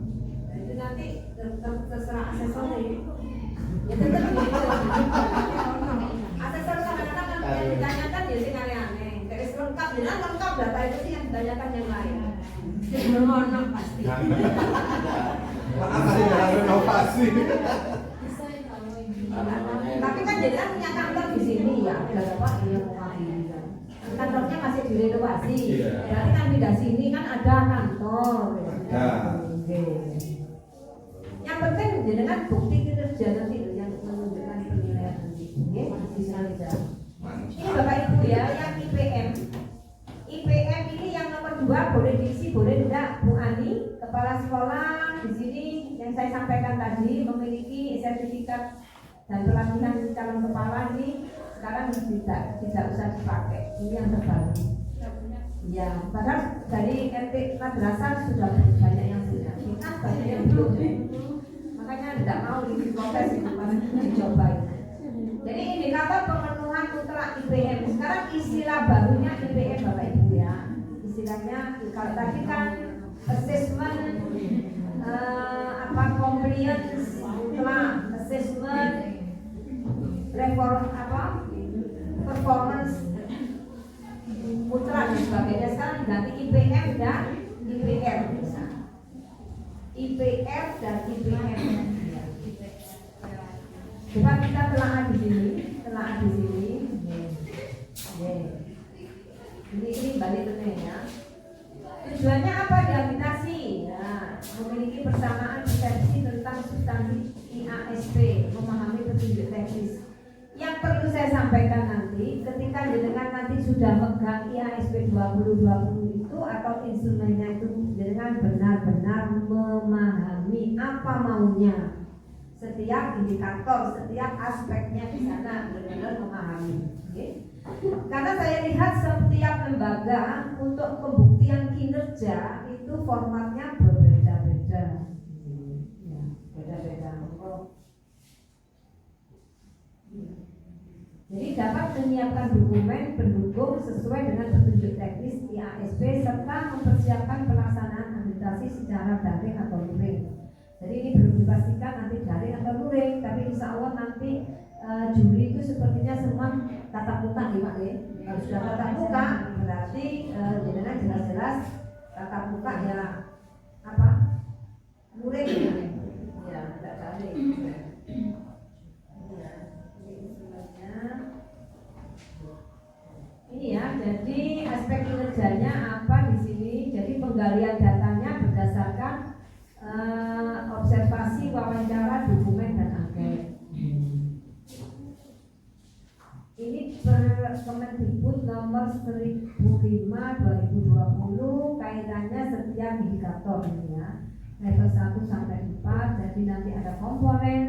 Itu nanti terserah asesor ya tetap gitu. Asesor kadang-kadang kan yang ditanyakan ya sih aneh-aneh. Terus lengkap, jelas lengkap data itu sih yang ditanyakan yang lain. Bermono pasti. Apa sih dalam renovasi? Tapi kan jadi kan punya kantor di sini ya, ada apa yang mewakili kan. Kantornya masih direnovasi. Iya. Berarti kan pindah sini kan ada kantor. Ya. Oke. Yang penting jenengan bukti kinerja nanti yang menunjukkan penilaian nanti. Oke, bisa aja. Ini Bapak Ibu ya, yang IPM. IPM ini yang nomor 2 boleh diisi, boleh tidak, Bu Ani, kepala sekolah di sini yang saya sampaikan tadi memiliki sertifikat dan pelatihan calon kepala ini sekarang tidak usah dipakai. Ini yang terbaru. Ya, padahal dari RT madrasah sudah banyak yang punya, kita banyak yang belum. Makanya tidak mau diproses itu karena dicoba. Jadi indikator pemenuhan mutlak IPM. Sekarang istilah barunya IPM Bapak Ibu ya. Istilahnya kalau tadi kan assessment compliance mutlak, assessment performance mutlak dan sebagainya. Sekarang ganti IPM dan IPR bisa. IPR dan IPM. Coba kita telah di sini. Ini balik ke ya. Tujuannya apa diagitasi? Ya, memiliki persamaan persepsi tentang substansi IASP, memahami petunjuk teknis. Yang perlu saya sampaikan nanti, ketika jenengan nanti sudah megang IASP 2020 itu atau instrumennya itu, jenengan benar-benar memahami apa maunya. Setiap indikator, setiap aspeknya di sana benar-benar memahami. Okay? Karena saya lihat setiap lembaga untuk pembuktian kinerja itu formatnya berbeda-beda. Ya, beda-beda. Jadi dapat menyiapkan dokumen pendukung sesuai dengan petunjuk teknis IASP serta mempersiapkan pelaksanaan akreditasi secara daring atau luring. Jadi ini belum dipastikan nanti daring atau luring, tapi insya Allah nanti juri itu sepertinya semua tatap muka nih Pak ya. Kalau sudah tatap muka berarti jenengan jelas-jelas tatap muka ya apa? Luring ya, tidak daring. Ya, ini sebenarnya ini ya. Jadi aspek kinerjanya apa di sini? Jadi penggalian datanya berdasarkan observasi, wawancara, dokumen dan angket. Ini Kemendikbud nomor 1005/2020 kaitannya setiap indikator ini ya. Level 1 sampai 4. Jadi nanti ada komponen,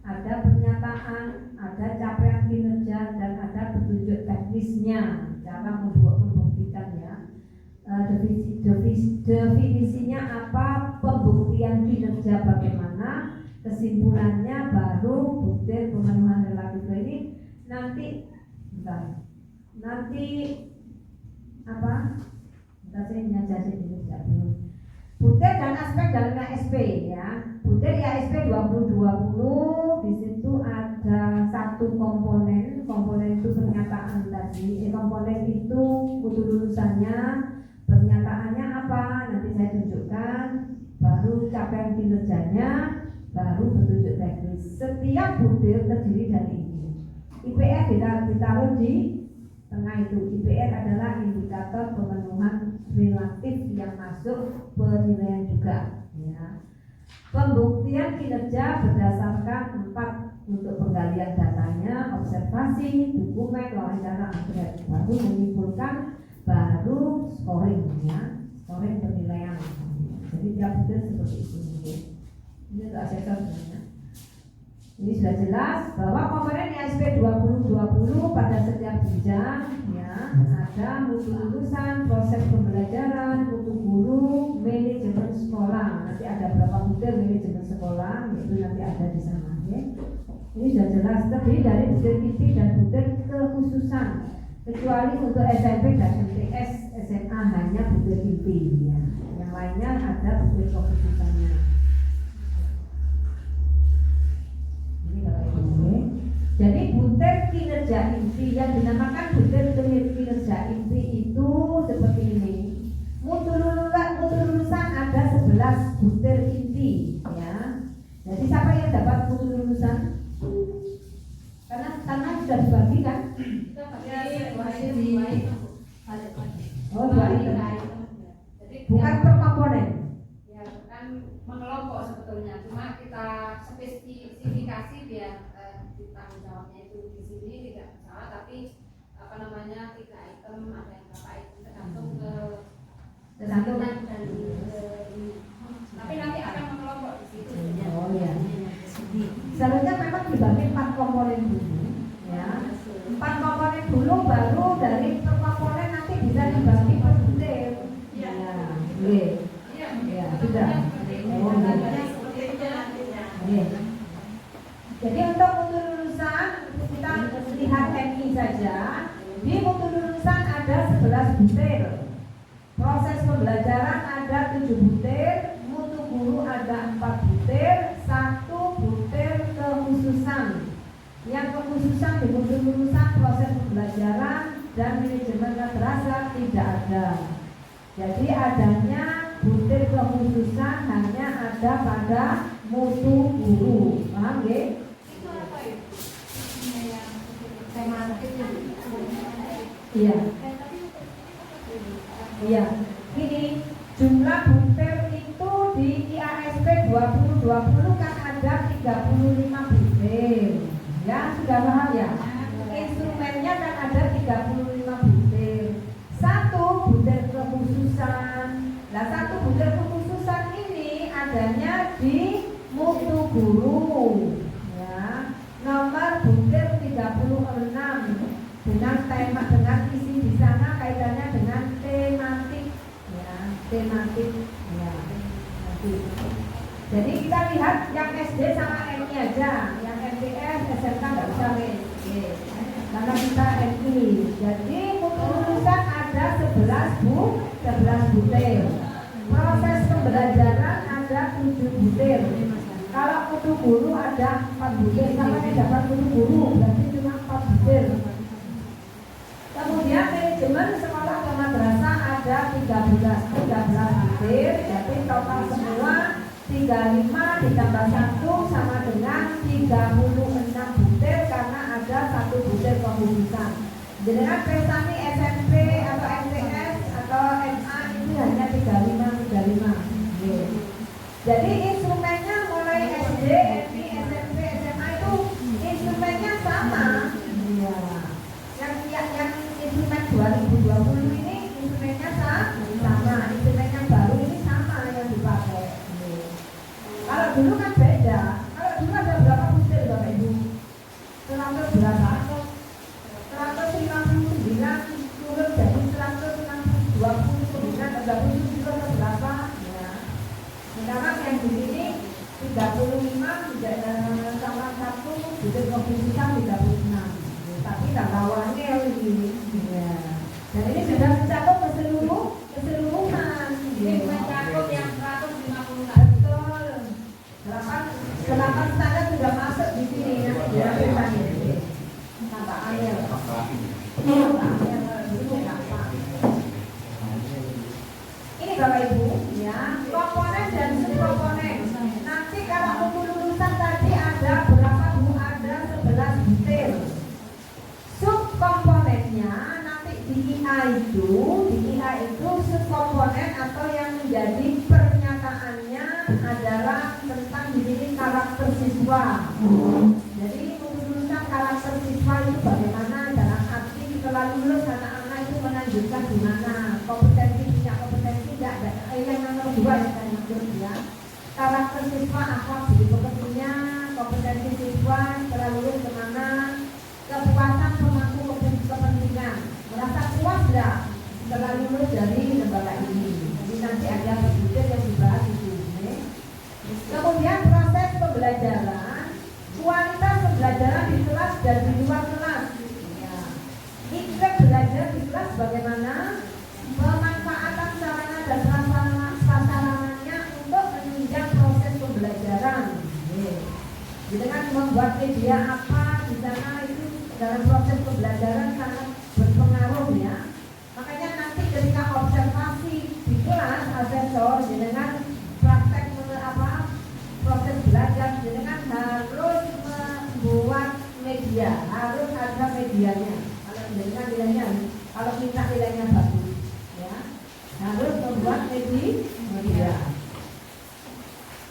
ada pernyataan, ada capaian kinerja dan ada petunjuk teknisnya, cara membuktikan ya. Definisinya apa, pembuktian kinerja bagaimana, kesimpulannya baru bukti pemenuhan relatif. Ini nanti apa? Saya nyajasi ini belum. Butir dan aspek dalam IASP ya. Butir IASP 2020 di situ ada satu komponen itu pernyataan tadi. Komponen itu butuh lulusannya. Pernyataannya apa? Nanti saya tunjukkan. Baru capaian kinerjanya, baru petunjuk teknis. Setiap butir terdiri dari ini. IPR ditaruh di tengah itu. IPR adalah indikator pemenuhan relatif yang masuk penilaian juga. Ya. Pembuktian kinerja berdasarkan 4 untuk penggalian datanya, observasi, dokumen, wawancara, angket. Baru menyimpulkan, baru scoring ya, scoring penilaian. Jadi tiap butir seperti itu. Ini untuk asesor sebenarnya. Ini sudah jelas bahwa komponen ISP 2020 pada setiap jenjang ya ada mutu lulusan, proses pembelajaran, mutu guru, manajemen sekolah. Nanti ada berapa butir manajemen sekolah, itu nanti ada di sana. Ya. Ini sudah jelas terdiri dari butir inti dan butir kekhususan. Kecuali untuk SMP dan MTS, SMA hanya butir inti. Ya. Yang lainnya ada butir kekhususannya. Jadi butir kinerja inti yang dinamakan butir kinerja inti itu seperti ini. Mutu lulusan ada 11 butir inti ya. Jadi siapa yang dapat mutu lulusan? Karena sudah dibagi kan? Oh, dua item. Bukan per komponen. Ya, kan mengelompok sebetulnya. Cuma kita spesifikasi biar tanggung jawabnya itu di sini tidak salah, tapi apa namanya 3 item, ada yang berapa item tergantung ke dan tapi nanti akan mengelompok di situ. Oh ya. Seharusnya memang dibagi 4 komponen dulu, ya. 4 komponen dulu, baru dari per komponen nanti bisa dibagi per butir. Ya, iya. Ya, sudah. Oh, ya. Jadi untuk mutu lulusan kita lihat MI saja. Di mutu lulusan ada 11 butir. Proses pembelajaran ada 7 butir, mutu guru ada 4 butir, 1 butir kekhususan. Yang kekhususan di mutu lulusan proses pembelajaran dan manajemen madrasah tidak ada. Jadi adanya butir kekhususan hanya ada pada mutu guru. Paham ya? Iya. Iya. Ini jumlah butir itu di IASP 2020 kan ada 35 butir. Ya, sudah paham ya? Instrumennya kan ada 35 butir. 1 butir kekhususan. Nah, 1 butir kekhususan ini adanya di mutu guru. Ya. Nomor butir 36 dengan tema, dengan isi di sana kaitannya dengan tematik ya, tematik ya. Jadi kita lihat yang SD sama MI aja, yang MTS, SMK nggak usah karena kita MI. Jadi mutu lulusan ada 11 butir. Proses pembelajaran ada 7 butir. Kalau mutu guru ada 4 butir, sama yang dapat mutu guru berarti cuma 4 butir. Kemudian manajemen sekolah dan madrasah ada 13 butir, jadi total semua 35 ditambah 1 sama dengan 36 butir karena ada 1 butir kekhususan. Dengan prestasi SMP atau MTS atau MA itu hanya 35. Jadi instrumennya mulai SD, MI, SMP, SMA itu instrumennya sama. Yang instrumen 2020 ini instrumennya sama, instrumen yang baru ini sama yang dipakai. Kalau dulu kan beda. Kalau dulu ada berapa butir Bapak Ibu? 100 berapa? 159 turun jadi 129 atau berapa? Ya. Sekarang yang di sini 35 sama 1 butir kekhususan 36. Tapi tak lawannya ini ya. Dan ini sudah mencakup keseluruhan. Ini mencakup yang 150 betul. 8 standar sudah masuk di sini ya. Tambahannya. Ini Bapak Ibu ya, komponen dan subkomponen. Nanti kalau mutu lulusan tadi ada berapa Bu? Ada 11 butir. Subkomponennya nanti di IA itu subkomponen atau yang menjadi pernyataannya adalah tentang di sini karakter siswa. Jadi lulusan karakter siswa itu bagaimana dalam arti setelah lulus anak-anak itu melanjutkan di mana, kompetensi punya kompetensi tidak, yang nomor 2 yang saya maksud ya. Karakter siswa apa, budi pekertinya, kompetensi siswa, setelah lulus kemana, kepuasan pemangku kepentingan, merasa puas nggak setelah lulus dari lembaga ini. Jadi nanti ada berikutnya yang dibahas di sini. Kemudian proses pembelajaran, kualitas pembelajaran di kelas dan di luar kelas. Ya. Iklim belajar di kelas bagaimana? Pemanfaatan sarana dan prasarananya untuk menunjang proses pembelajaran. Dengan membuat media apa di sana itu dalam proses pembelajaran sangat berpengaruh ya. Makanya nanti ketika observasi di kelas asesor dengan praktek proses belajar dengan harus membuat media, harus ada medianya. Kalau dengan nilainya, kalau minta nilainya bagus ya, harus membuat media.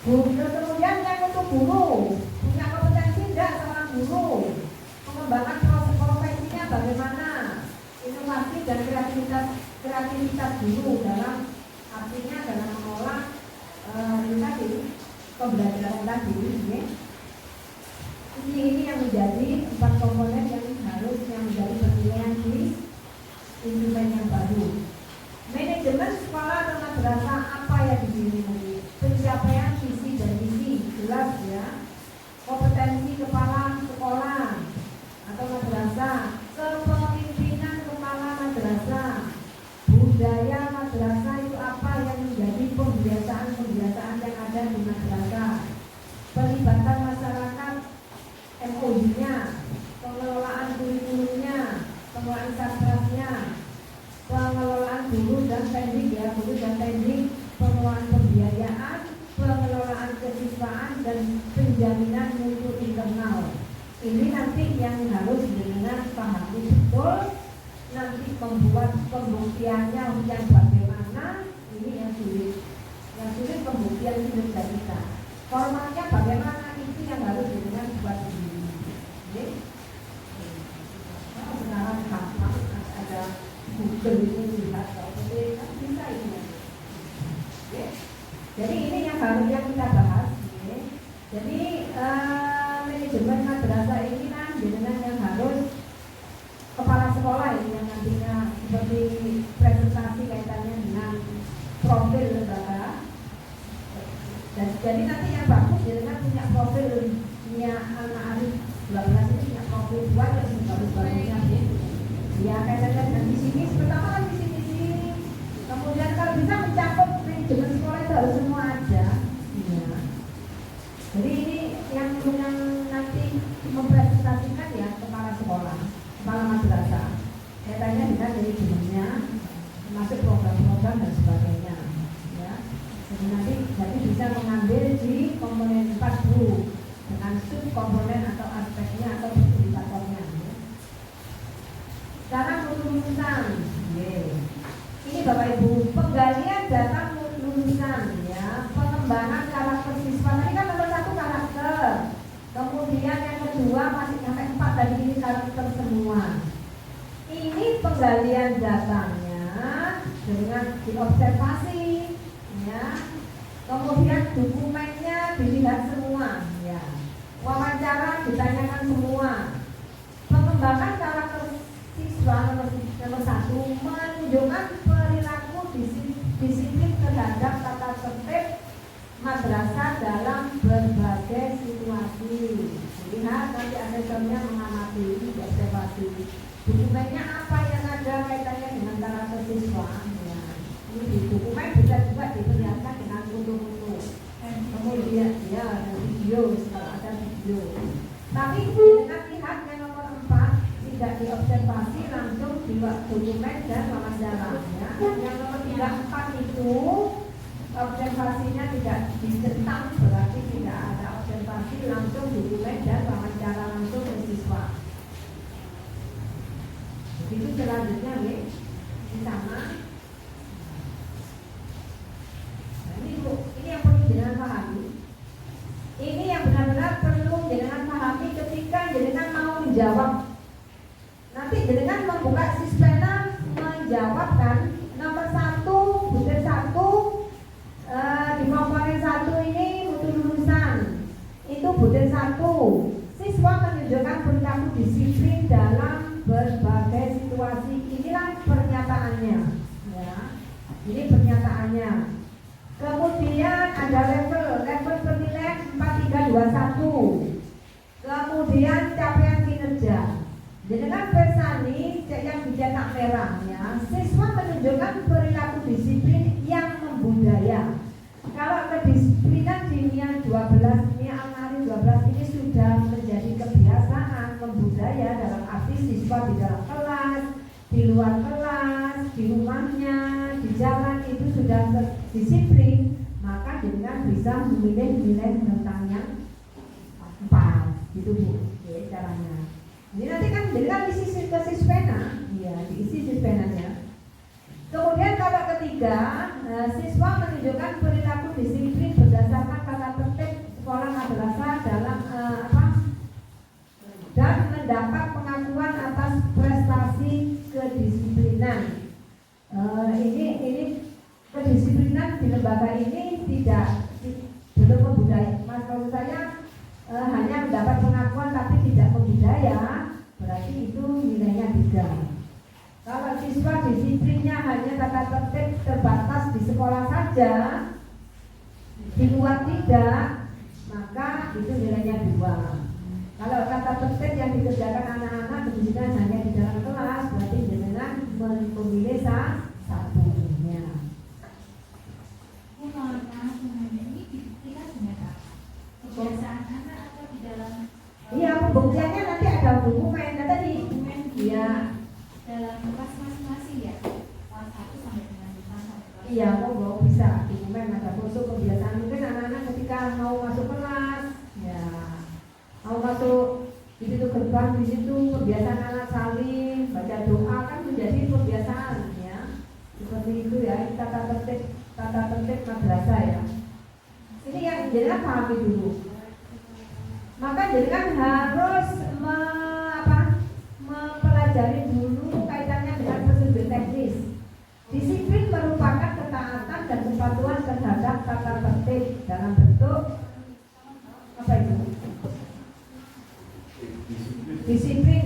Kemudian yang untuk guru, punya kompetensi tidak sama guru, mengembangkan proses profesinya bagaimana, inovasi dan kreativitas guru dalam artinya dalam mengolah pembelajaran tadi ya. Ini yang menjadi 4 komponen yang harusnya menjadi penilaian di instrumen yang baru. Manajemen sekolah atau madrasah apa yang dimiliki? Pencapaian visi dan misi jelas ya. Kompetensi kepala sekolah atau madrasah, kepemimpinan kepala madrasah, budaya madrasah itu apa yang menjadi pembiasaan yang ada di madrasah, pelibatan masyarakat, MOU-nya, pengelolaan kurikulumnya, pengelolaan sastrasnya, pengelolaan guru dan teknik ya, guru dan teknik, pengelolaan pembiayaan, pengelolaan kesiswaan dan penjaminan mutu internal. Ini nanti yang harus dengan pahami betul. Nanti membuat pembuktiannya yang bagaimana, ini yang sulit. Yang sulit pembuktian kinerja kita. Formalnya bagaimana, itu yang harus dengan buat sendiri. Oke? Sekarang gampang ada Google itu lihat, oke, kan bisa ini. Oke? Jadi ini yang harus yang kita bahas. Oke? Jadi manajemen madrasah ini kan dengan yang harus kepala sekolah ini yang nantinya seperti presentasi kaitannya dengan profil lembaga. Dan jadi nanti yang bagus dengan punya profilnya Al-Ma'arif 12 ini punya profil buat yang bagus-bagusnya. Ya kaitannya dengan di sini pertama kan visi-misi. Kemudian kalau bisa mencakup manajemen sekolah itu harus semua ada. Ya. Jadi ini yang nanti mempresentasikan ya kepala sekolah, kepala madrasah. Kaitannya dengan manajemennya, masuk program-program dan sebagainya. Ya. Jadi nanti bisa mengambil di komponen 4 dulu dengan sub komponen atau aspeknya atau indikatornya. Ya. Sekarang lulusan. Ini Bapak Ibu, penggalian data lulusan ya, pengembangan karakter siswa. Tadi kan nomor 1 karakter. Kemudian yang kedua masih sampai 4 tadi ini karakter semua. Ini penggalian datanya dengan diobservasi ya. Kemudian dokumennya dilihat semua ya. Wawancara ditanyakan semua. Pengembangan karakter siswa nomor 1 menunjukkan perilaku disiplin terhadap tata tertib madrasah dalam berbagai situasi. Lihat nanti asesornya mengamati, observasi. Dokumennya apa yang ada kaitannya dengan karakter siswa ya. Ini di dokumen bisa juga diperlihatkan dengan foto-foto. Kemudian ya video kalau ada video. Tapi dengan lihat yang nomor 4 tidak diobservasi langsung dibuat dokumen dan wawancara ya. Yang nomor 3, 4 itu observasinya tidak dicentang, berarti tidak ada observasi langsung dokumen dan wawancara langsung ke siswa. Begitu selanjutnya nih di sana. Nah, ini yang perlu jenengan pahami. Ini yang benar-benar perlu jenengan pahami ketika jenengan mau menjawab. Nanti jenengan membuka sispena menjawab kan nomor 1 butir 1 di komponen 1 ini mutu lulusan itu butir 1 21. Kemudian capaian kinerja. Jenengan persani yang dicetak merahnya, siswa menunjukkan perilaku disiplin yang membudaya. Kalau kedisiplinan di NIA 12, NIA Almari 12 ini sudah menjadi kebiasaan membudaya dalam arti siswa di dalam kelas, di luar kelas, di rumahnya, di jalan itu sudah disiplin, maka jenengan bisa memilih nilai tentang yang 4 gitu Bu, ya, caranya. Ini nanti kan jenengan isi ke sispena, ya diisi sispenanya. Kemudian kalau ketiga, siswa menunjukkan perilaku disiplin berdasarkan tata tertib sekolah madrasah dalam dan mendapat pengakuan atas prestasi kedisiplinan. Ini kedisiplinan di lembaga ini belum membudaya. Maksud saya hanya mendapat pengakuan tapi tidak membudaya, berarti itu nilainya 3. Kalau siswa disiplinnya hanya tata tertib terbatas di sekolah saja, di luar tidak, maka itu nilainya 2. Kalau tata tertib yang dikerjakan anak-anak kedisiplinan hanya di dalam kelas, berarti jenengan memilih 1-nya. Ini dibuktikan dengan kebiasaan anak atau di dalam? Iya, pembuktiannya nanti ada dokumen tadi. Iya. Dalam kelas masing-masing ya, kelas 1 sampai dengan kelas 1. Iya, mau bisa dokumen ada foto kebiasaan. Mungkin anak-anak ketika mau masuk kelas, ya mau masuk di situ gerbang, di situ kebiasaan anak saling baca doa kan menjadi kebiasaan ya. Seperti itu ya, tata tertib madrasah ya. Ini yang jenengan pahami dulu. Maka jenengan harus mempelajari dulu kaitannya dengan prosedur teknis. Disiplin merupakan ketaatan dan kepatuhan terhadap tata tertib dalam bentuk apa itu? Disiplin.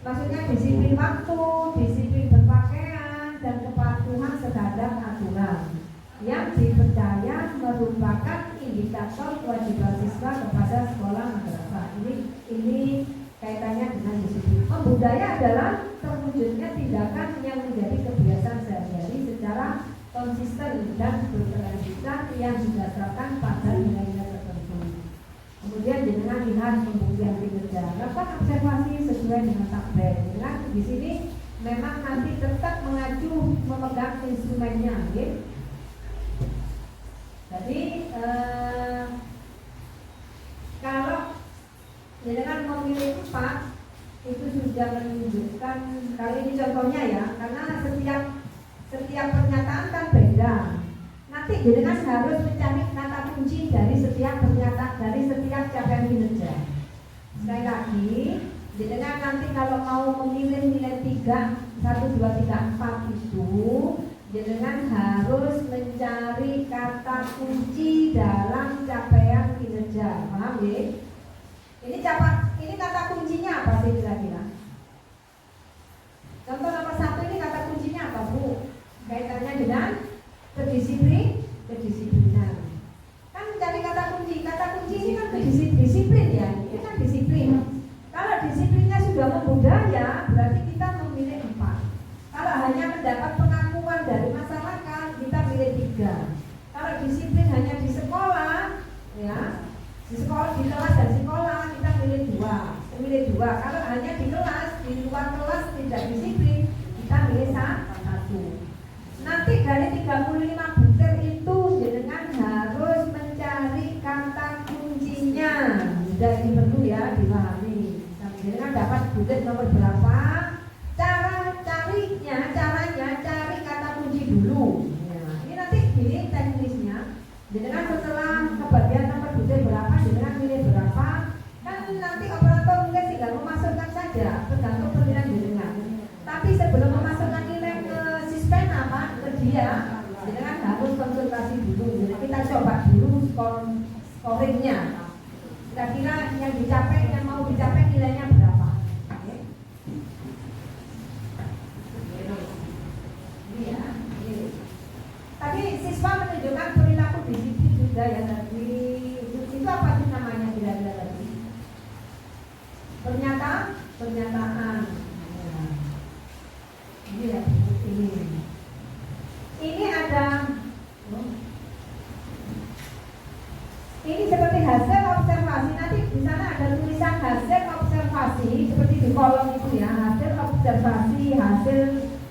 Maksudnya disiplin waktu, disiplin berpakaian, dan kepatuhan terhadap aturan yang dipercaya merupakan indikator kewajiban siswa kepada sekolah madrasah. Ini kaitannya dengan disiplin. Budaya adalah terwujudnya tindakan yang menjadi kebiasaan sehari-hari secara konsisten dan berkelanjutan yang didasarkan pada nilai-nilai tertentu. Kemudian jenengan lihat pembuktian kinerja, lakukan observasi sesuai dengan tabel. Jenengan di sini memang nanti tetap mengacu memegang instrumennya, gitu. Jadi kalau jenengan memilih 4 itu sudah menunjukkan, kali ini contohnya ya, karena setiap pernyataan kan beda. Nanti jenengan harus mencari kata kunci dari setiap pernyataan, dari setiap capaian kinerja. Sekali lagi, jenengan nanti kalau mau memilih nilai 3, 1, 2, 3, 4 itu, jenengan harus mencari kata kunci dalam capaian kinerja. Paham ya? Ini kata kuncinya apa sih kira-kira? Contoh nomor 1 ini kata kuncinya apa Bu? Kaitannya dengan kedisiplinan. Kan mencari kata kunci ini kan disiplin ya, ini kan disiplin. Kalau disiplinnya sudah membudaya, berarti kita memilih 4. Kalau hanya mendapat pengakuan dari masyarakat, kita pilih 3. Kalau disiplin hanya di sekolah, ya, di kelas dan sekolah kita pilih 2. Kalau hanya di kelas, di luar kelas tidak disiplin, kita pilih 1. Nanti dari 35 butir itu jenengan harus mencari kata kuncinya. Sudah ini perlu ya dipahami. Jenengan dapat butir nomor berapa? Caranya cari kata kunci dulu. Ya, ini nanti pilih teknisnya. Jenengan setelah kebagian nomor butir berapa, jenengan pilih berapa. Kan nanti operator mungkin tinggal memasukkan saja, tergantung penilaian jenengan. Tapi sebelum memasukkan nilai ke sistem ke dia, jenengan harus konsultasi dulu. Jadi kita coba dulu scoringnya. Kira-kira yang mau dicapai nilainya berapa? Tadi siswa menunjukkan perilaku disiplin juga ya tadi. Itu apa sih namanya? Ini seperti hasil observasi, nanti di sana ada tulisan hasil observasi seperti di kolom itu ya, hasil observasi, hasil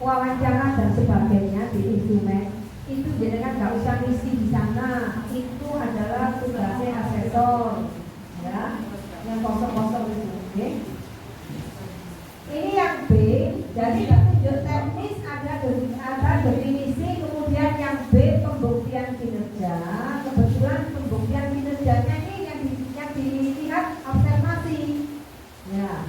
wawancara dan sebagainya di instrumen. Itu jenengan nggak usah ngisi di sana, itu adalah tugasnya asesor, ya, yang kosong-kosong itu. Okay? Ini yang B, jadi petunjuk teknis ada definisi, kemudian yang B pembuktian kinerja. Kebetulan pembuktian kinerjanya ini yang dilihat observasi, ya.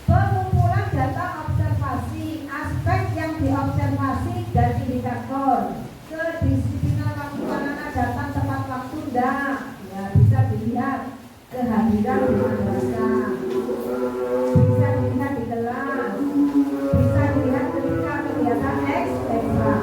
Pengumpulan data observasi, aspek yang diobservasi dan indikator. Kedisiplinan waktu anak datang tepat waktu enggak, ya bisa dilihat kehadiran di madrasah, bisa dilihat di kelas, bisa dilihat ketika kegiatan ekstra.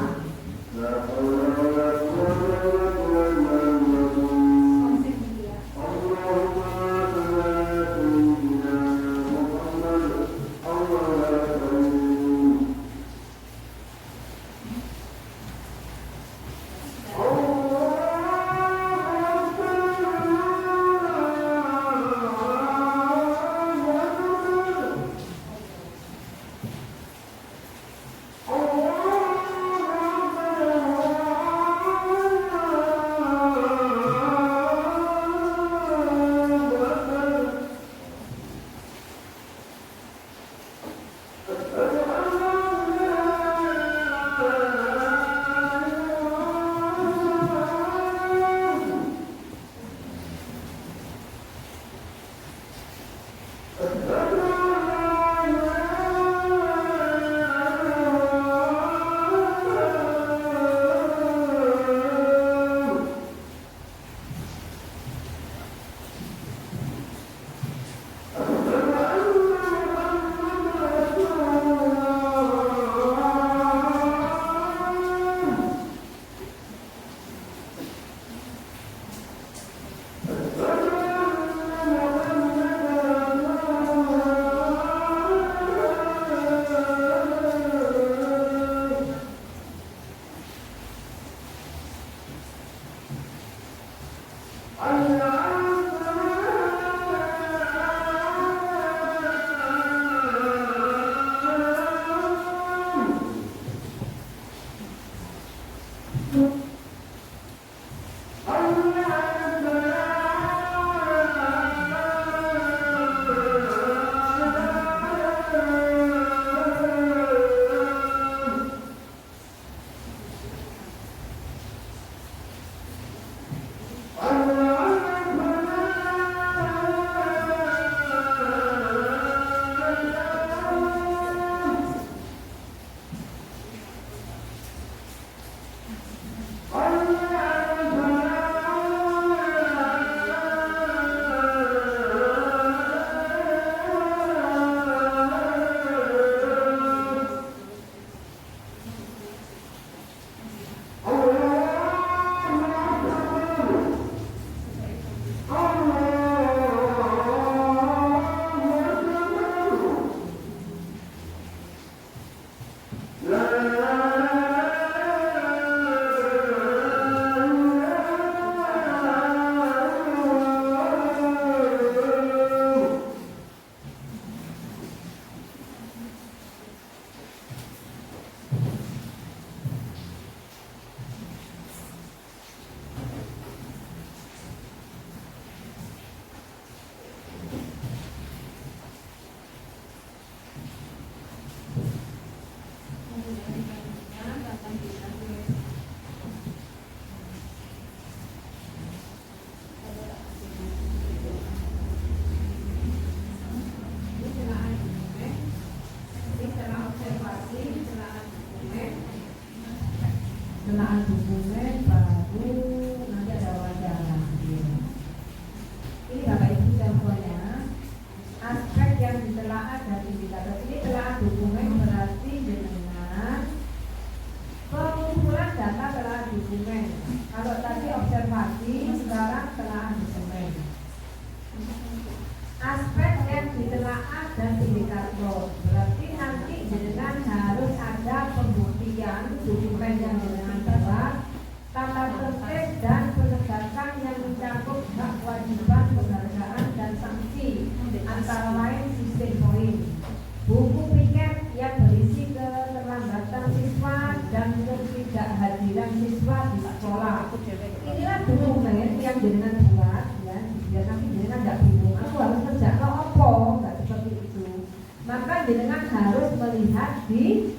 antara lain sistem poin, buku piket yang berisi keterlambatan siswa dan ketidakhadiran siswa di sekolah. Inilah dokumen yang jenengan buat, ya, biar nanti jenengan nggak bingung. Aku harus kerja apa, nggak seperti itu. Maka jenengan harus melihat di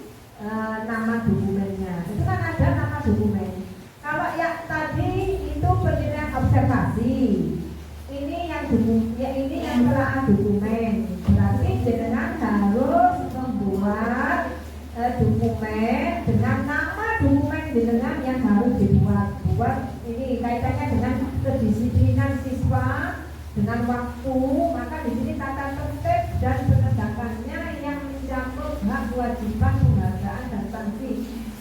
nama dokumennya. Itu kan ada nama dokumen. Kalau yang tadi itu penilaian observasi, ini yang ini yang telaah dokumen. Berarti jenengan harus membuat dokumen dengan nama dokumen jenengan yang harus dibuat. Buat ini kaitannya dengan kedisiplinan siswa, dengan waktu. Maka di sini tata tertib dan penegakannya yang mencakup hak kewajiban penghargaan dan sanksi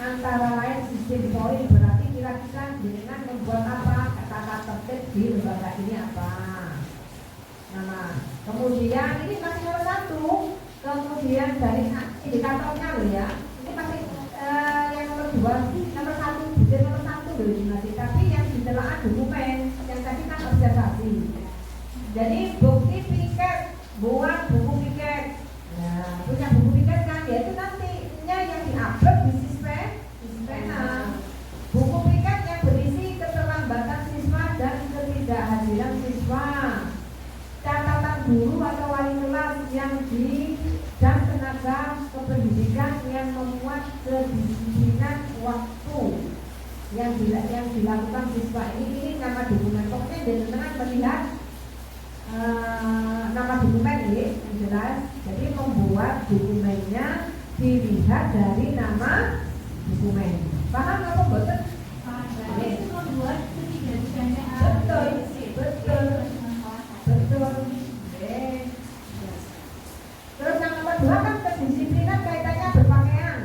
antara lain sistem poin. Berarti kira-kira jenengan membuat apa tata tertib di lembaga ini apa? Nah, kemudian ini masih nomor 1. Kemudian dari indikatornya loh ya, ini masih yang nomor 2, nomor 1, bukan nomor 1 loh ini masih. Tapi yang ditelaah dokumen yang tadi kan observasi. Jadi bukti piket, buat buku piket. Nah, punya buku piket kan, ya itu nantinya yang diupload di Sispena. Buku piket yang berisi keterlambatan siswa dan ketidakhadiran siswa, catatan guru atau wali kelas yang dan tenaga kependidikan yang memuat kedisiplinan waktu yang dilakukan siswa. Ini nama dokumen. Pokoknya jenengan melihat nama dokumen ini yang jelas. Jadi membuat dokumennya dilihat dari nama dokumen. Paham apa betul? Itu membuat ketidakhadirannya. Betul. Terus yang nomor 2 kan kedisiplinan kaitannya berpakaian.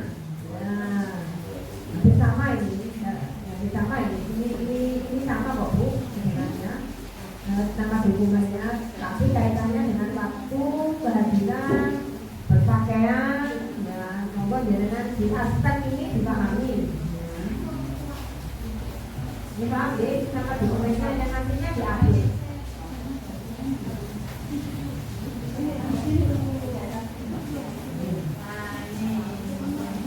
Nah, hampir sama ini. Hampir sama ini. Ini sama kok Bu sebenarnya. Nama dokumennya, tapi kaitannya dengan waktu, kehadiran, berpakaian. Ya, monggo jenengan di aspek ini dipahami. Ini paham ya, nama dokumennya yang nantinya diupload.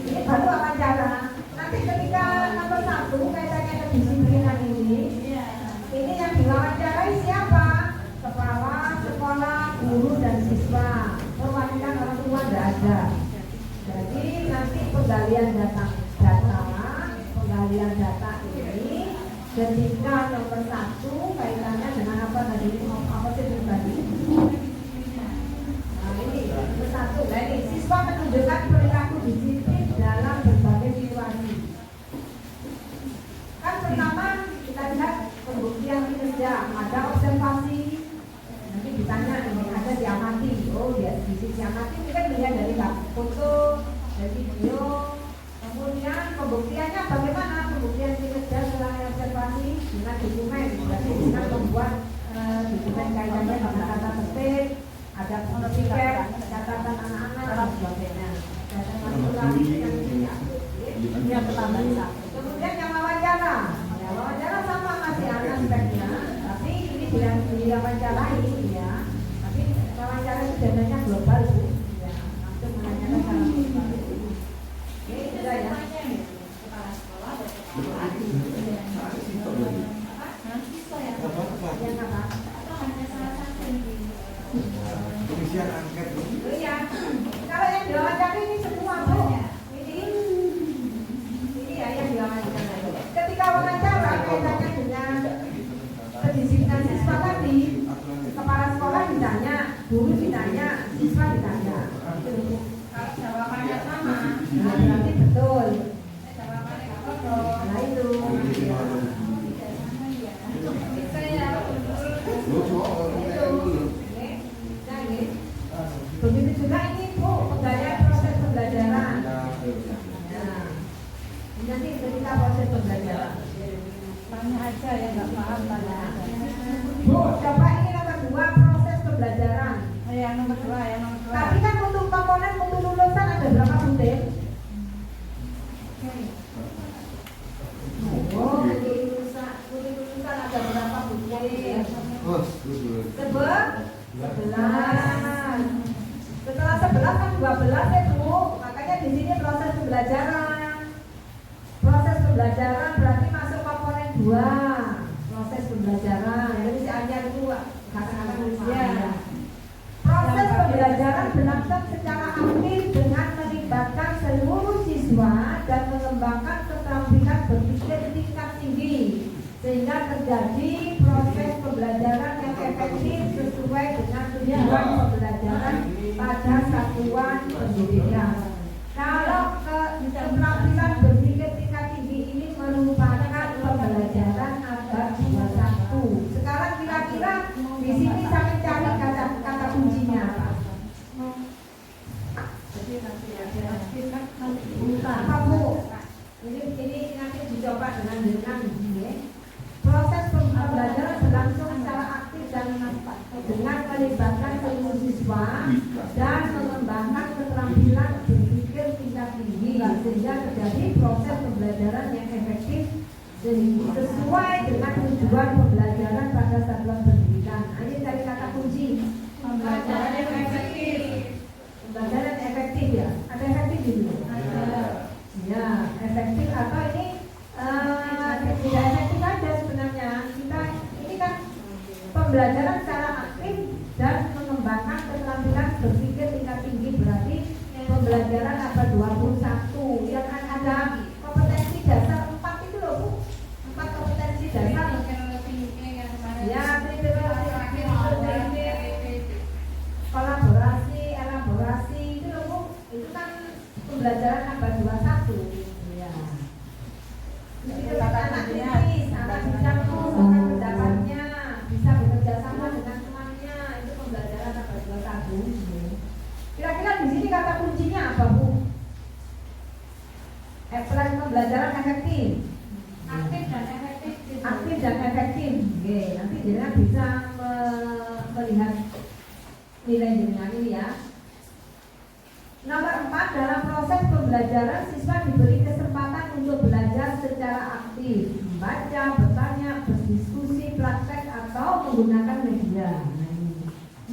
Ini baru wawancara. Nanti ketika nomor 1 kaitannya kedisiplinan ini yang diwawancarai siapa? Kepala sekolah, guru dan siswa. Perwakilan orang tua tidak ada. Jadi nanti penggalian data ini ketika nomor 1 kaitannya dengan apa tadi? Apa sih tadi? Ini nomor 1, nah ini siswa menunjukkan perilaku disiplin dalam berbagai situasi. Kan pertama kita lihat pembuktian kinerja, ada observasi, nanti ditanya ini ada diamati, oh dia diamati kita melihat dari foto, dari video, kemudian pembuktiannya bagaimana? Pembuktian kinerja selain observasi dengan dokumen, berarti kita membuat dokumen kaitannya dengan kata tertib. Ada piket, catatan anak-anak dan sebagainya. Kemudian yang wawancara, wawancara sama masih ada aspeknya, tapi ini diwawancarai ya. Tapi wawancara itu dananya global Bu, ya, langsung menanyakan secara global. Oke, sudah ya. Kepala sekolah, yang apa? Atau hanya salah satu Pengisian angket. Oh iya. Kalau yang diwawancara ini semua Bu. Ini ya yang diwawancara. Ketika wawancara kaitannya dengan kedisiplinan siswa tadi, kepala sekolah ditanya, guru ditanya, siswa ditanya. Kalau jawabannya sama, nah berarti betul. Jawabannya betul. Nah itu. Begitu juga ini Bu, penggalian proses pembelajaran. Nah, nanti ketika proses pembelajaran. Tanya aja yang nggak paham tanya. Bu, coba ini nomor 2 proses pembelajaran. Yang nomor 2. Tapi kan untuk komponen mutu lulusan ada berapa butir? Oh, mutu lulusan ada berapa butir? 11. 12 ya Bu, makanya di sini proses pembelajaran. Proses pembelajaran berarti masuk komponen 2. Proses pembelajaran, jadi si Anya itu kata-kata manusia. Proses pembelajaran berlangsung secara aktif dengan melibatkan seluruh siswa dan mengembangkan keterampilan berpikir tingkat tinggi sehingga terjadi proses pembelajaran yang efektif sesuai dengan tujuan pembelajaran pada satuan pendidikan. Kalau keterampilan berpikir tingkat tinggi ini merupakan pembelajaran abad 21. Sekarang kira-kira di sini saya cari kata kuncinya apa? Jadi nanti ada Apa Bu? Ini nanti dicoba dengan ya. Proses pembelajaran berlangsung secara aktif dan dengan melibatkan seluruh siswa dan mengembangkan keterampilan berpikir tingkat tinggi sehingga terjadi proses pembelajaran yang efektif sesuai dengan tujuan pembelajaran pada satuan pendidikan. Ini dari kata kunci pembelajaran yang efektif. pembelajaran efektif ya. Ada efektif gitu. Ya, efektif atau ini tidak efektif aja sebenarnya. Kita ini kan pembelajaran secara aktif dan mengembangkan keterampilan berpikir tingkat tinggi berarti pembelajaran abad 21 yang kan ada kompetensi dasar 4 itu loh Bu. 4 kompetensi dasar. Ya, kolaborasi, elaborasi itu loh Bu. Itu kan pembelajaran abad 21. Ya. Itu anak kritis, anak bisa mengungkapkan pendapatnya, bisa bekerja sama dengan temannya, itu pembelajaran abad 21. Kira-kira di sini kata kuncinya apa Bu? Pembelajaran efektif. Aktif dan efektif. Aktif dan efektif. Oke, nanti jenengan bisa melihat nilai jenengan ini ya. Nomor 4, dalam proses pembelajaran siswa diberi kesempatan untuk belajar secara aktif, membaca, bertanya, berdiskusi, praktek atau menggunakan media.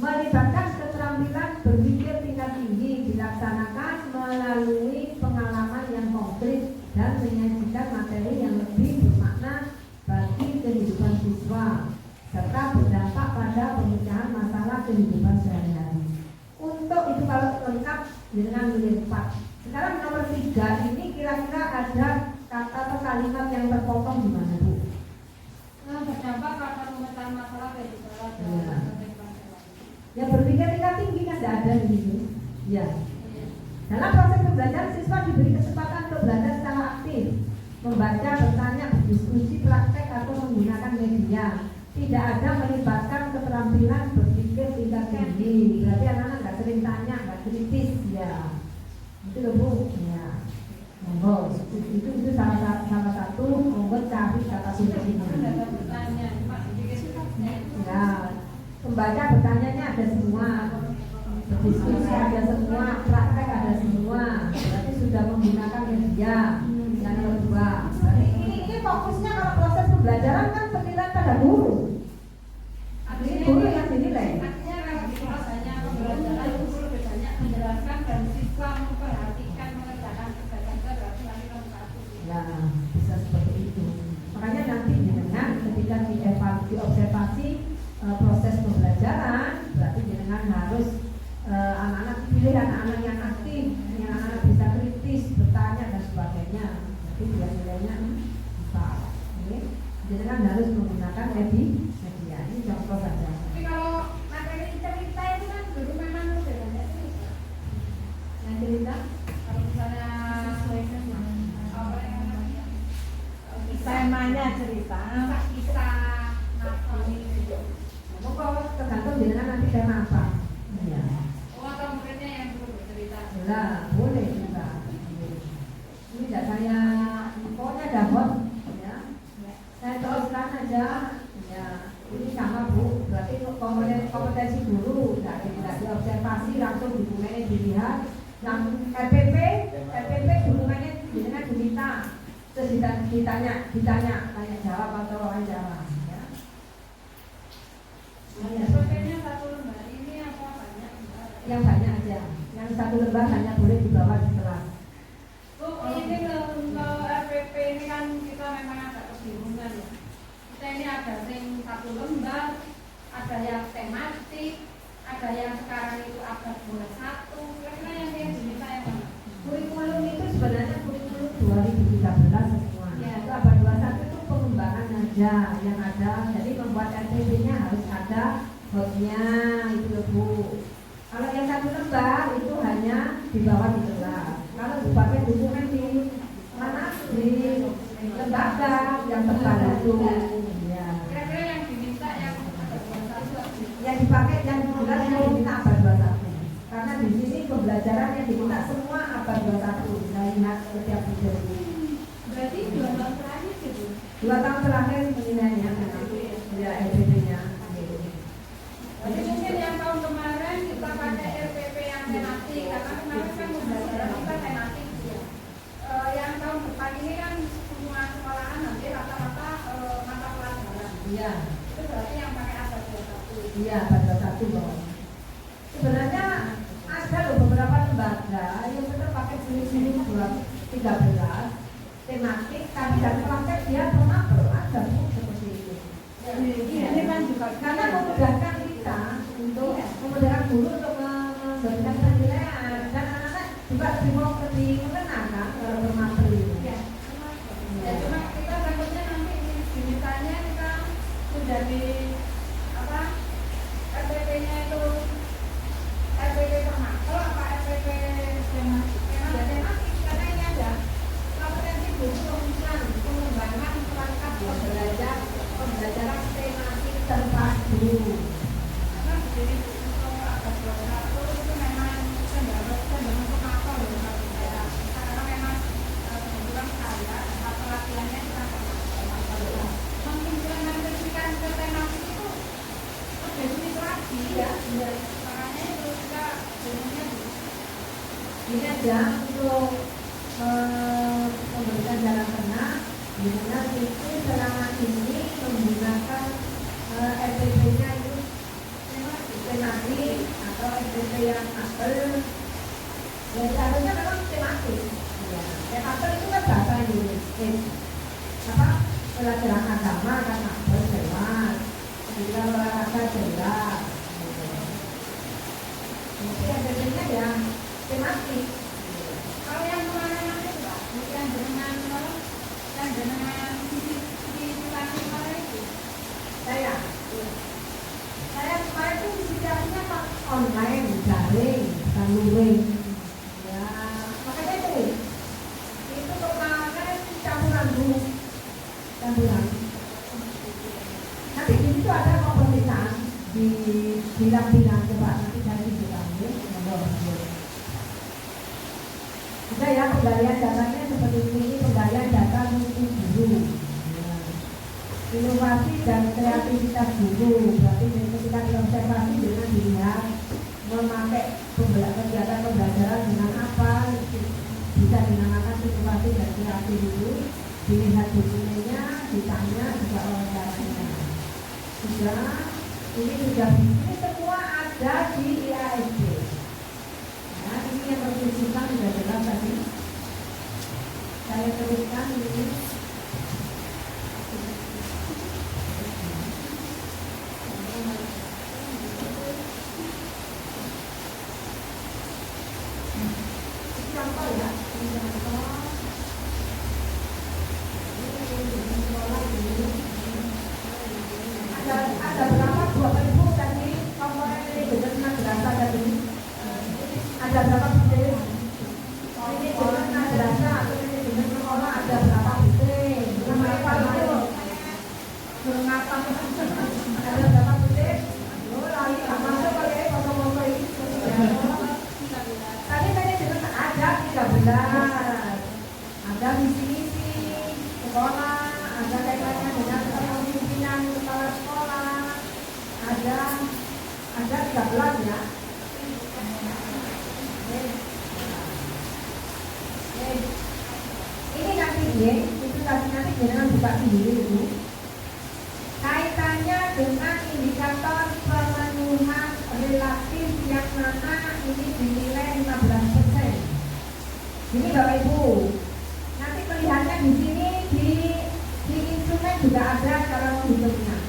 Melibatkan keterampilan berpikir tingkat tinggi dilaksanakan melalui pengalaman yang konkret dan menyajikan materi yang lebih bermakna bagi kehidupan siswa serta berdampak pada pemecahan masalah kehidupan sehari-hari. Untuk itu kalau lengkap dengan nilai 4. Sekarang nomor 3 ini kira-kira ada kata atau kalimat yang terpotong di mana Bu? Berdampak pada pemecahan masalah kehidupan Ya. Yang berpikir tingkat tinggi kan tidak ada di sini. Ya. Dalam proses pembelajaran siswa diberi kesempatan untuk belajar secara aktif, membaca, bertanya, berdiskusi, praktek atau menggunakan media. Tidak ada melibatkan keterampilan berpikir tingkat tinggi. Berarti anak-anak nggak sering tanya, nggak kritis ya. Itu loh Bu. Ya. Monggo. Itu salah satu monggo cari kata kuncinya. Ya. Membaca, bertanyanya ada semua. Berdiskusi ada semua, praktek ada semua. Berarti sudah menggunakan media. Yang kedua. Jadi ini fokusnya kalau proses pembelajaran kan penilaian pada guru. Ini guru yang dinilai. Artinya kalau di kelas hanya pembelajaran guru lebih banyak menjelaskan dan siswa memperhatikan mengerjakan kegiatan berarti lagi nomor 1. Ya, bisa seperti itu. Makanya nanti dengan ketika diobservasi proses pembelajaran, berarti dengan harus anak-anak pilih anak-anak yang aktif, yang anak-anak bisa kritis, bertanya dan sebagainya. Jadi biar nilainya besar. Dengan harus menggunakan media. Ini contoh saja. Tapi kalau materi cerita itu kan guru memang lebih banyak cerita. Yang cerita Kalau misalnya apa yang namanya temanya cerita. kisah naskah gitu. pokoknya tergantung dengan nanti tema apa. Iya. Oh, atau muridnya yang guru bercerita. Lah, boleh juga. Ini tidak saya, pokoknya dapat ya. Saya teruskan aja. Ya, ini sama Bu. Berarti kompetensi guru tidak diobservasi langsung dokumennya dilihat. Yang LPP dokumennya dengan diminta. Terus ditanya jawab atau wawancara. Ya. Sebetulnya satu lembar ini apa banyak? Yang banyak aja, yang satu lembar hanya boleh dibawa di kelas. Ini untuk RPP ini kan kita memang agak kebingungan ya. Kita ini ada yang satu lembar, ada yang tematik, ada yang sekarang itu abad 21. Kira-kira yang diminta yang mana? Kurikulum itu sebenarnya kurikulum 2013 semua. Ya. Itu abad 21 itu pengembangan aja yang ada. Jadi membuat RPP-nya harus ada hotnya itu loh Bu. Kalau yang satu lembar itu hanya dibawa di kelas. Kalau dipakai dokumen di mana di lembaga yang tebal itu. Ya. Kira-kira yang diminta yang abad 21. Yang dipakai yang jelas yang diminta abad 21. Karena di sini pembelajaran yang diminta semua abad 21. Saya lihat setiap video. Berarti 2 tahun terakhir gitu. 2 tahun terakhir penilaiannya ya RPP-nya. Jadi mungkin yang tahun kemarin kita pakai RPP yang tematik karena kemarin kan pembelajaran kita tematik ya. Yang tahun depan ini kan semua sekolahan nanti rata-rata mata pelajaran. Iya. Itu berarti yang pakai abad 21. Iya, abad 21 loh. Sebenarnya ada loh beberapa lembaga yang tetap pakai kurikulum 13 tematik, tapi dari praktek dia pernah ada seperti itu. Ini kan juga Karena memudahkan kita untuk memudahkan guru untuk memberikan penilaian dan anak-anak juga lebih mengenal kan kalau bermateri. ya. Ya cuma kita takutnya nanti dimintanya kita sudah di apa RPP-nya itu RPP permakro apa RPP tematik? Memang tematik karena ini ada kompetensi guru pengembangan perangkat Pembelajaran tematik terpadu. karena jadi untuk abad 21 itu memang cenderung ke makro loh kalau saya karena memang kebetulan saya tempat pelatihannya kita makro. Mungkin dengan mendefinisikan ke tematik itu definisi lagi ya. Makanya itu kita jadinya Ini aja untuk memberikan jalan tengah di mana itu selama ini menggunakan RPP-nya itu tematik atau RPP yang apel. Jadi harusnya memang tematik. Ya, yang apel itu kan bahasa Indonesia. Apa pelajaran agama kan apel jelas. Ketika olahraga jelas. Gitu. Jadi RPP-nya ya tematik. kalau yang kemarin nanti Pak, yang dengan sisi kemarin itu Saya kemarin tuh situasinya pak online, daring, bukan luring. Ya, makanya itu kemarin campuran dulu, campuran. Nanti di situ ada kompetisan di bilang-bilang coba nanti saya tunjukkan ya. Ada ya penggalian datanya seperti ini, penggalian data multi guru. Inovasi dan kreativitas guru, berarti ketika diobservasi dengan dilihat memakai kegiatan pembelajaran dengan apa bisa dinamakan inovasi dan kreatif itu, dilihat dokumennya, ditanya juga wawancaranya. Ini semua ada di IASD. Nah, ini yang berfungsikan sudah jelas tadi. Saya teruskan ini. Contoh ya, ada berapa 2.000 tadi komponen ini benar berasa tadi ada berapa butir ini benar berasa atau ini benar sekolah ada berapa butir namanya apa itu mengapa ada berapa butir lagi tak masuk pakai foto-foto ini tadi saya dengar ada 13 ada misi-misi sekolah ada kaitannya dengan kepemimpinan kepala sekolah ada 13 ya. Ini nanti ya, itu nanti jangan buka sendiri itu. Kaitannya dengan indikator pemenuhan relatif yang mana ini dinilai 15 Ini Bapak Ibu, nanti melihatnya di sini di instrumen juga ada cara menghitungnya.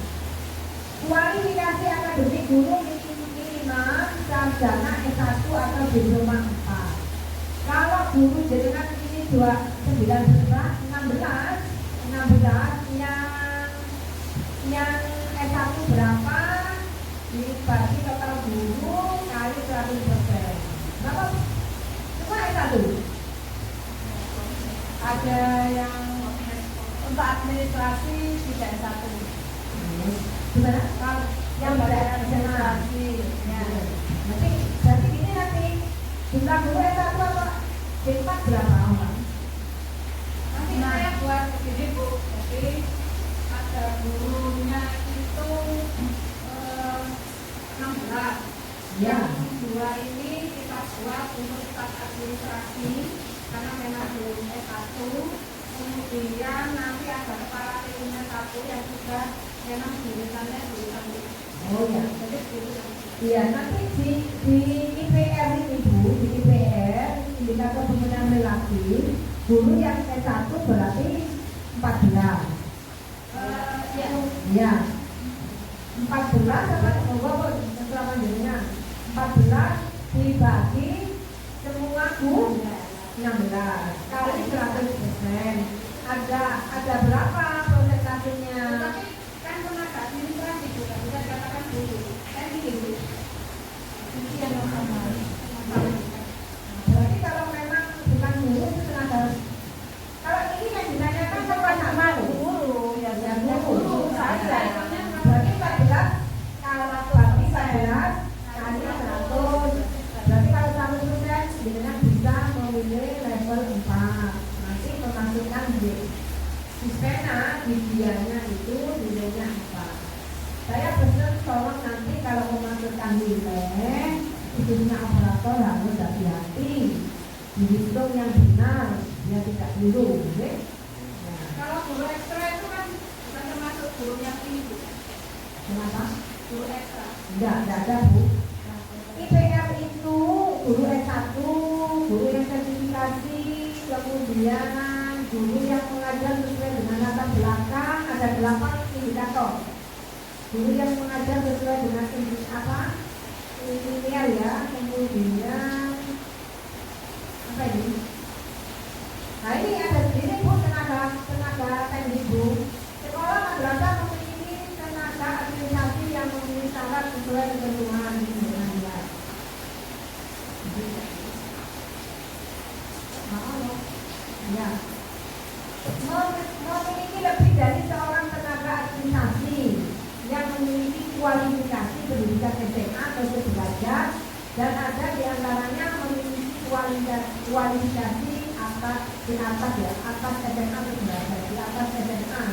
Kualifikasi akademik guru minimal sarjana S1 atau diploma 4. Kalau guru jenengan ini 16 yang S1 berapa? Dibagi total guru kali 100%. Berapa? Semua S1. Ada yang untuk administrasi tidak S1. Gimana? Kalau Yang pada pada administrasi ya. Berarti ini nanti jumlah guru S1 apa? D4 berapa orang? Nanti saya buat begini Bu, jadi ada gurunya itu 16. Ya. Yang dua ini kita buat untuk staf administrasi karena memang belum S1. Kemudian nanti ada kepala timnya 1 yang sudah memang jurusannya jurusan itu. Oh ya. Jadi jurusan Iya, nanti di IPR ini Bu, di IPR indikator penggunaan relasi guru yang S1 berarti 14. ya. Ya. 14 apa selama jadinya 14 dibagi semua guru 16 kali 100%. Ada berapa persentasenya? Tapi kan tenaga administrasi juga bisa dikatakan guru. Kan gini. Ini yang sama. Berarti kalau memang bukan guru itu tenaga. Kalau ini yang ditanyakan bukan sama Guru ya guru saja. berarti 14 kalau berarti 14 kali 100. Berarti kalau 100% dengan bisa memilih level 4. Nanti memasukkan di pena di biayanya itu nilainya 4. Saya pesan tolong nanti kalau memasukkan nilai khususnya operator harus hati-hati dihitung yang benar biar tidak keliru. Kalau guru ekstra itu kan bukan termasuk guru yang ini Bu. Kenapa? Guru ekstra. Enggak ada Bu. IPR itu guru S1, guru yang sertifikasi, kemudian guru yang mengajar sesuai dengan latar belakang, ada 8 indikator. Guru yang mengajar sesuai dengan kriteria ya, kemudian apa ini? Nah ini ada sendiri Bu tenaga teknik Bu. Sekolah madrasah memiliki tenaga administrasi yang memenuhi syarat sesuai ketentuan dengan nilai. Ya. Memiliki lebih dari seorang tenaga administrasi yang memiliki kualifikasi pendidikan SMA atau sederajat dan ada di antaranya memiliki kualifikasi di atas SMA atau sederajat, di atas SMA.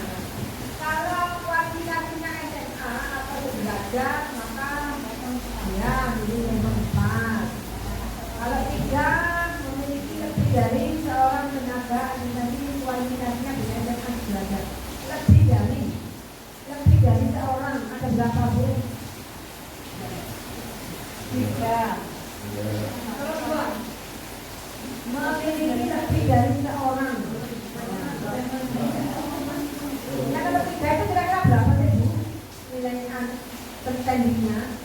Kalau kualifikasinya SMA atau sederajat maka ya ini memang 4. Kalau tidak memiliki lebih dari seorang tenaga administrasi kualifikasinya di SMA sederajat, lebih dari seorang ada berapa Bu? 3. Terus dua. Memiliki lebih dari seorang. Yang lebih dari itu kira-kira berapa sih Bu? Nilainya tertandingnya? 2.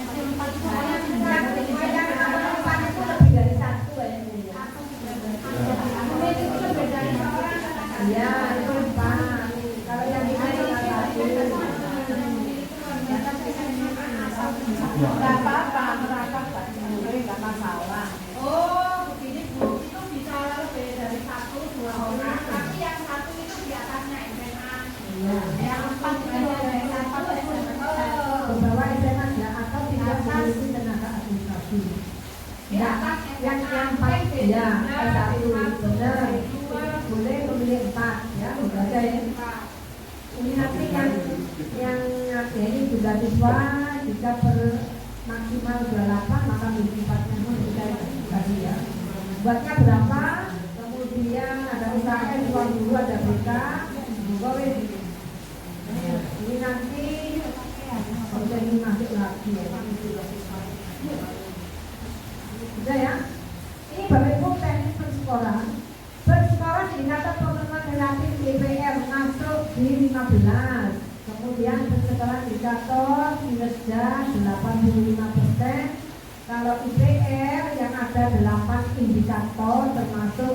Yang lebih dari 1 kayaknya. Ya, itu 4. Kalau yang ini Nggak apa-apa, merangkap nggak masalah. Oh, begini Bu, itu bisa lebih dari 1-2 orang, tapi yang 1 itu di atasnya SMA. Yang 4 itu dari 1 SMA. Bahwa SMA ya atau tidak memiliki tenaga administrasi. Ya, yang 4 ya, S1 benar. Boleh memilih 4 ya, udah aja ya. Ini nanti yang ini juga siswa jika maksimal 28 maka bersifatnya kita tadi ya. Buatnya berapa? Kemudian ada UKM, uang dulu ada BK, ini nanti masuk lagi ya. di 15. Kemudian setelah indikator kinerja 85%. Kalau IPR yang ada 8 indikator termasuk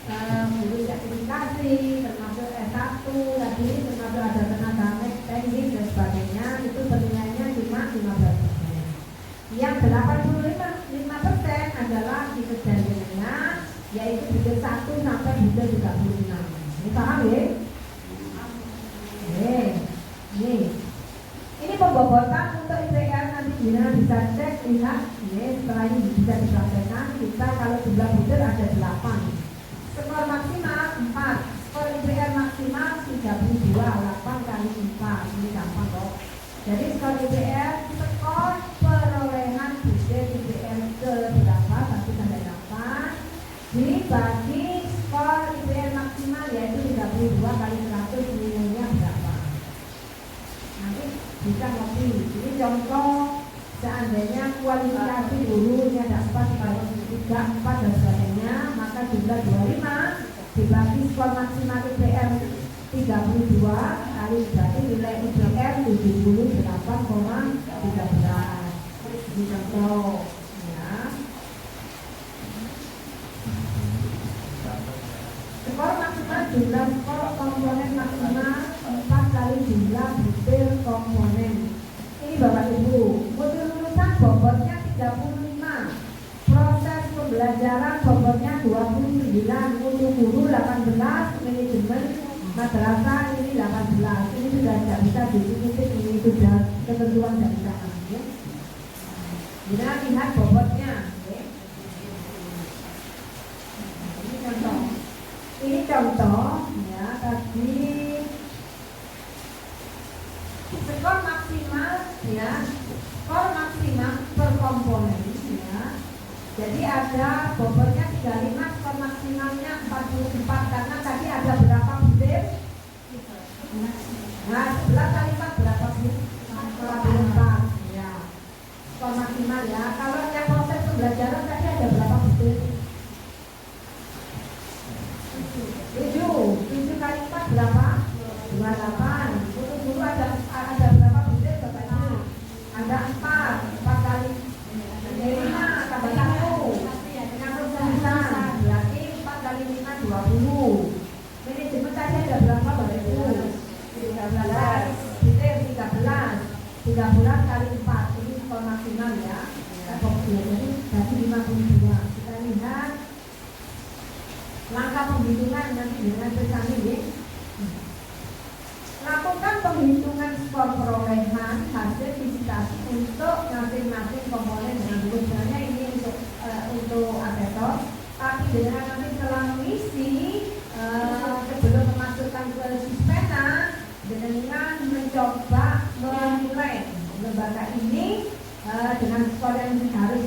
guru sertifikasi, termasuk S1 tadi, termasuk ada tenaga teknis dan sebagainya, itu penilaiannya cuma 15%. Yang 85% adalah kinerja jenengan, yaitu butir 1 sampai butir 36. Ini paham ya? Ini pembobotan untuk IPR, nanti jenengan bisa cek, lihat setelah ini bisa dipraktekkan. Kita kalau jumlah butir ada 8, skor maksimal 4, skor IPR maksimal 32, 8 kali 4, ini gampang kok. Jadi skor IPR, skor perolehan butir IPR ke berapa, 1 sampai 8 dibagi skor IPR maksimal, yaitu 32 kali 100, nilainya berapa. Nanti bisa ngopi. Ini contoh seandainya kualifikasi dulu ini ada 4 kali 3, 4 dan sebagainya, maka jumlah 25 dibagi skor maksimal IPR 32 kali berarti nilai IPR 78,13. Ini contoh ya. Skor maksimal jumlah skor komponen maksimal 4 kali jumlah butir komponen. Ini Bapak Ibu, mutu lulusan bobotnya 35, proses pembelajaran bobotnya 29, mutu guru 18, manajemen madrasah ini 18. Ini sudah tidak bisa dititik, ini sudah ketentuan dari sana ya. Kita lihat bobotnya ya. Ini contoh ya, tadi skor maksimal ya, skor maksimal per komponen ya. Jadi ada bobotnya 35, skor maksimalnya 44 karena tadi ada berapa butir? Nah, 11 kali 4 berapa butir? 44 ya. Skor maksimal ya. Kalau yang proses pembelajaran tadi ada berapa butir? 7 kali 4 berapa? 28. Untuk guru ada berapa butir Bapak Ibu? Ada 4 kali 5 tambah 1 dengan perusahaan berarti 4 kali 5 20. Manajemen tadi ada berapa Bapak Ibu? 13 butir 13 kali 4 ini skor maksimal ya. Jadi tadi 52. Kita lihat langkah penghitungan nanti dengan bersama ya. Lakukan penghitungan skor perolehan hasil visitasi untuk masing-masing komponen dengan sebenarnya ini untuk asesor, tapi dengan nanti setelah mengisi sebelum memasukkan ke Sispena dengan mencoba menilai lembaga ini dengan skor yang harus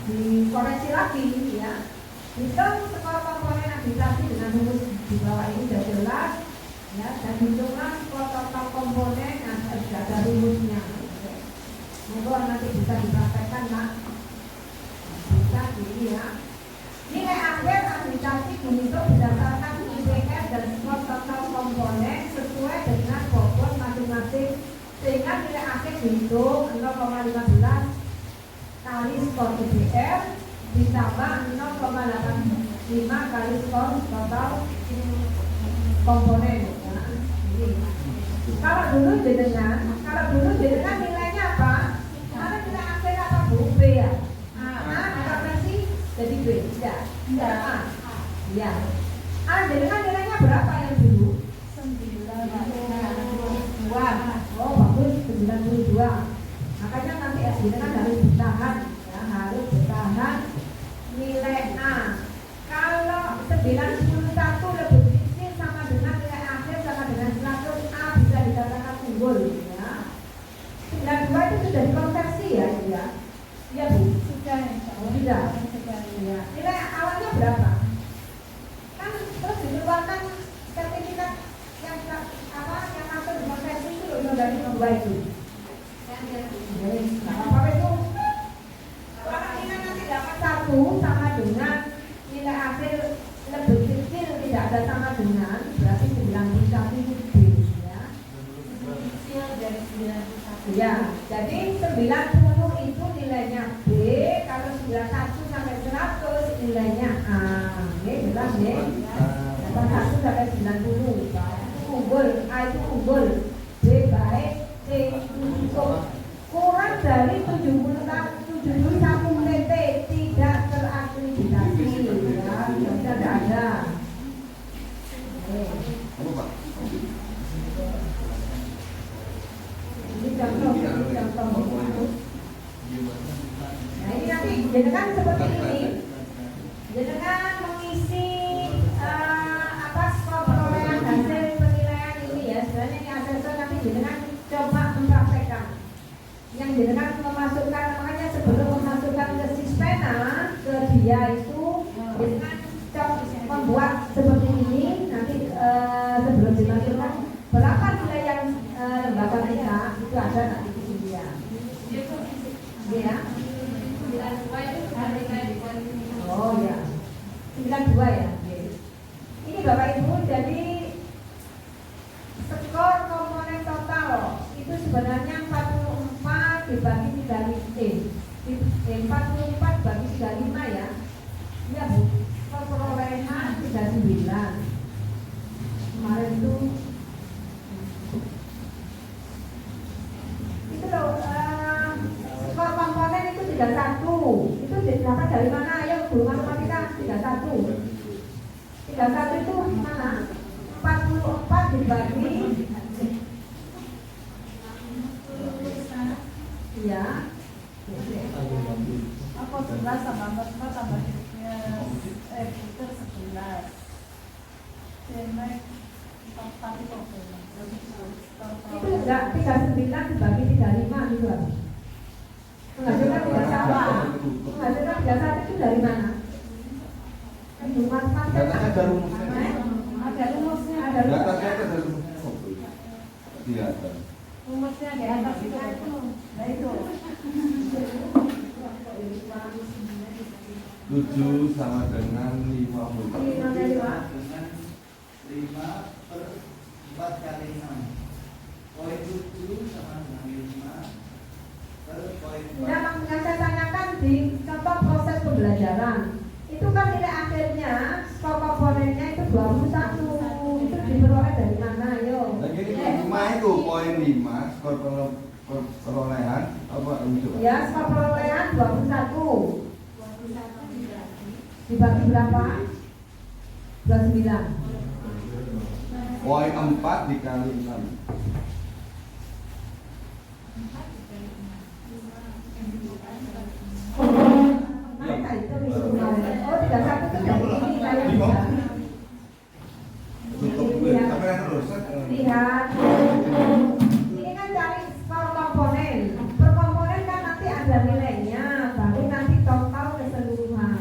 dikoreksi lagi ya. Hitung skor komponen akreditasi dengan rumus di bawah ini sudah jelas ya, dan hitunglah skor total komponen yang ada rumusnya. Monggo nanti bisa dipraktekkan Pak. Bisa gini ya. Nilai akhir akreditasi dihitung berdasarkan IPR dan skor total komponen sesuai dengan bobot masing-masing, sehingga nilai akhir dihitung 0,15 kali skor IPR ditambah 0,85 kali skor total komponen. Kalau dulu jenengan nilainya apa? Mana nilai akhir apa Bu? B ya? A dikoreksi jadi B. Tidak. A. Ya. A jenengan nilainya berapa yang dulu? 92. Oh bagus, 92. Makanya nanti jenengan harus bertahan ya, harus bertahan nilai A. Kalau 91 lebih kecil sama dengan nilai akhir sama dengan 100, A bisa dikatakan unggul ya. 92 itu sudah dikonversi ya ya. Iya Bu? Sudah. Oh tidak. Ya. Nilai awalnya berapa? Kan terus dikeluarkan sertifikat yang masuk dikonversi itu loh dari 92 itu. Jadi apa itu? Kalau kita nanti dapat 1 sama dengan nilai akhir lebih kecil tidak ada sama dengan berarti 91 Ya, jadi 90 itu nilainya B, kalau 91 sampai 100 nilainya A. Ini jelas ya. 81 sampai 90 unggul, A itu unggul, B baik, C cukup. Kurang dari 71 menit tidak terakreditasi. Ya, tidak ada. Apa Pak? Ini contoh. Nah ini nanti jenengan seperti ini, jenengan mengisi skor perolehan hasil penilaian ini ya. Sebenarnya ini asesor nanti jenengan coba mempraktekkan. Yang jenengan memasukkan, makanya sebelum memasukkan ke Sispena ke dia itu jenengan coba membuat seperti ini. Nanti sebelum dimasukkan berapa nilai yang lembaga kita itu ada nanti di sini ya. Iya. 92 itu sudah nilai di poin ini. Oh ya. 92 ya. Oke. Ini Bapak Ibu, jadi skor komponen total itu sebenarnya 44 dibagi 44 bagi 35 ya. Iya Bu. Skor perolehan 39. Kemarin itu loh, skor komponen itu 31. Itu dapat dari mana? Ayo guru matematika 31. 31 itu mana? 44 dibagi ya. Apa 11 tambah 44 tambah itu 11. Jemek 4 itu Itu enggak 39 dibagi 35 gitu kan. Menghasilkan 31. Menghasilkan 31 itu dari mana? Guru matematika. Datanya ada rumusnya. ada rumusnya. Ada rumus. Datanya ada rumusnya. Tidak ada. Rumusnya di atas itu. Nah itu. 7 sama dengan 50. Ini nilai 5. 5/4 kali 6. Poin 7 sama dengan 5/poin 4. Nah, yang saya tanyakan di contoh proses pembelajaran itu kan nilai akhirnya skor komponennya itu 21. Itu diperoleh dari mana? Ayo. Nah gini, 5 itu poin 5 skor perolehan apa coba? Ya, skor perolehan 21. Dibagi berapa? 29. Poin 4 dikali 6. Nah, itu oh, 31 itu dari ini saya bisa. Tutup gue, tapi kan terus. Lihat. Ini kan cari skor komponen. Per komponen kan nanti ada nilainya, baru nanti total keseluruhan.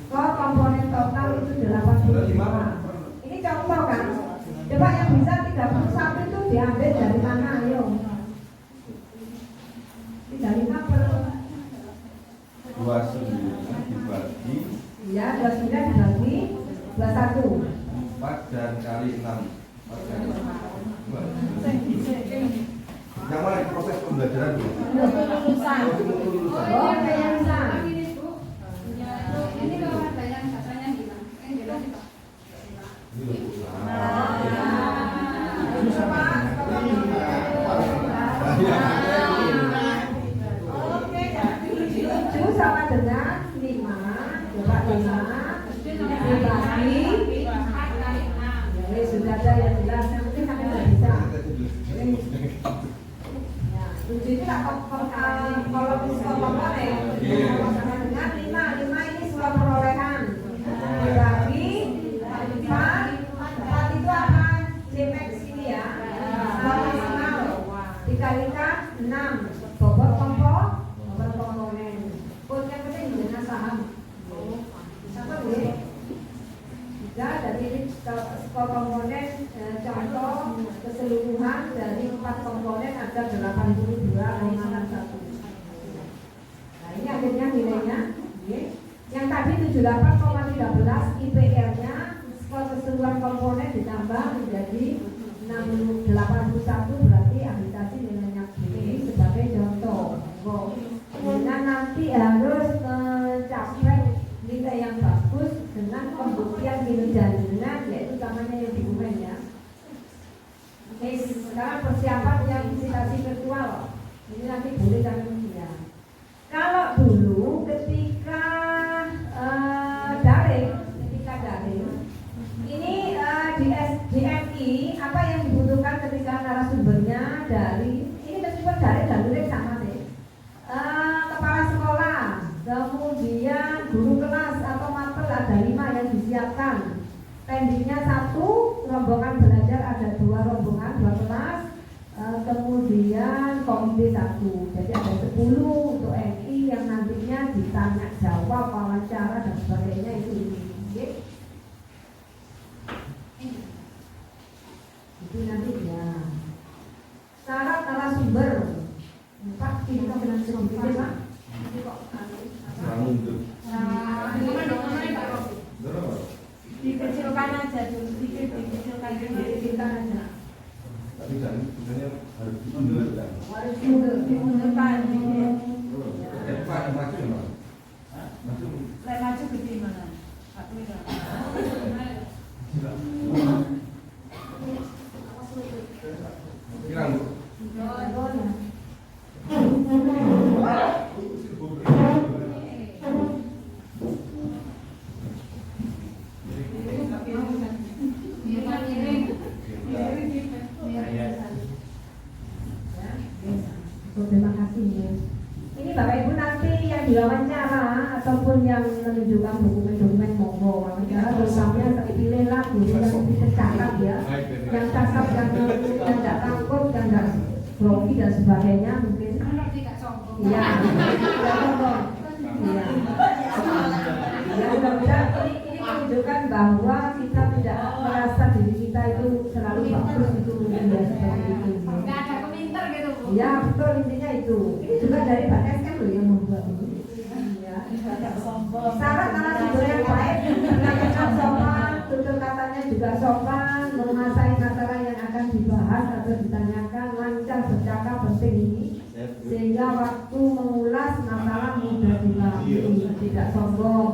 Skor komponen total itu 85. Ini contoh kan. Coba yang bisa 31 itu diambil dari mana? Ayo. 35 per 29 dibagi ya 29 dibagi 21. 4 dan kali 6. 4 kali 6. Yang mana proses pembelajaran dulu? Lulusan. Oh, kayak bisa. Ini Bu. Ya, ini kalau ada yang katanya hilang. Jelas Pak. Oke, 7 sama dengan 5. Coba 5 dibagi. Ya, sudah ada yang jelas. Yang penting kan tidak bisa. Ya, 7 itu lah kalau skor komponen. Sama dengan 5. 5 ini skor perolehan. Dibagi 4 itu apa? Jmax ini ya. Skor maksimal dikalikan 6 bobot komponen. Yang penting dengan saham. Sama ya. Ya, dari skor komponen contoh keseluruhan dari 4 komponen ada 82,561. Nah ini akhirnya nilainya. Yang tadi 78,13 IPR-nya skor keseluruhan komponen ditambah menjadi 81 berarti habilitasi sekarang persiapan yang visitasi virtual. Ini nanti boleh kan ya. Kalau dulu ketika daring, ini di MI apa yang dibutuhkan ketika narasumbernya dari ini meskipun daring dan luring sama sih. Kepala sekolah, kemudian guru kelas atau mapel ada 5 yang disiapkan. Pendingnya 1, rombongan belajar ada 2 rombongan, 2 kelas, kemudian komite 1. Jadi ada 10 untuk MI yang nantinya ditanya jawab, wawancara dan sebagainya itu ini. Itu nanti ya. Syarat narasumber. Pak, kita bilang sedikit Pak. Ini kok Dikecilkan aja dulu, dikecilkan aja. Tapi jangan sebenarnya harus diundur kan? Harus diundurkan. Pak, maju ya Pak? Maju. Lek maju gede mana? Pak Wira. Kirang Bu. Terima kasih ya. Ini Bapak Ibu nanti yang diwawancara ataupun yang menunjukkan dokumen-dokumen monggo wawancara berusamanya terpilihlah guru yang bisa cakap ya, yang cakap, yang tidak takut, yang tidak grogi dan sebagainya mungkin. Tidak sombong. Iya, tidak sombong. Iya. Ya mudah-mudahan ini menunjukkan bahwa kita tidak merasa diri kita itu selalu bagus itu ya seperti itu. Nggak ada komentar gitu Bu. Ya betul intinya itu. Ini juga dari Pak SM loh yang membuat ini. Ya. Syarat narasumber yang baik, penyampaian sopan, tutur katanya juga sopan, menguasai masalah yang akan dibahas atau ditanyakan, lancar bercakap penting ini, sehingga waktu mengulas masalah mudah dipahami, tidak sombong.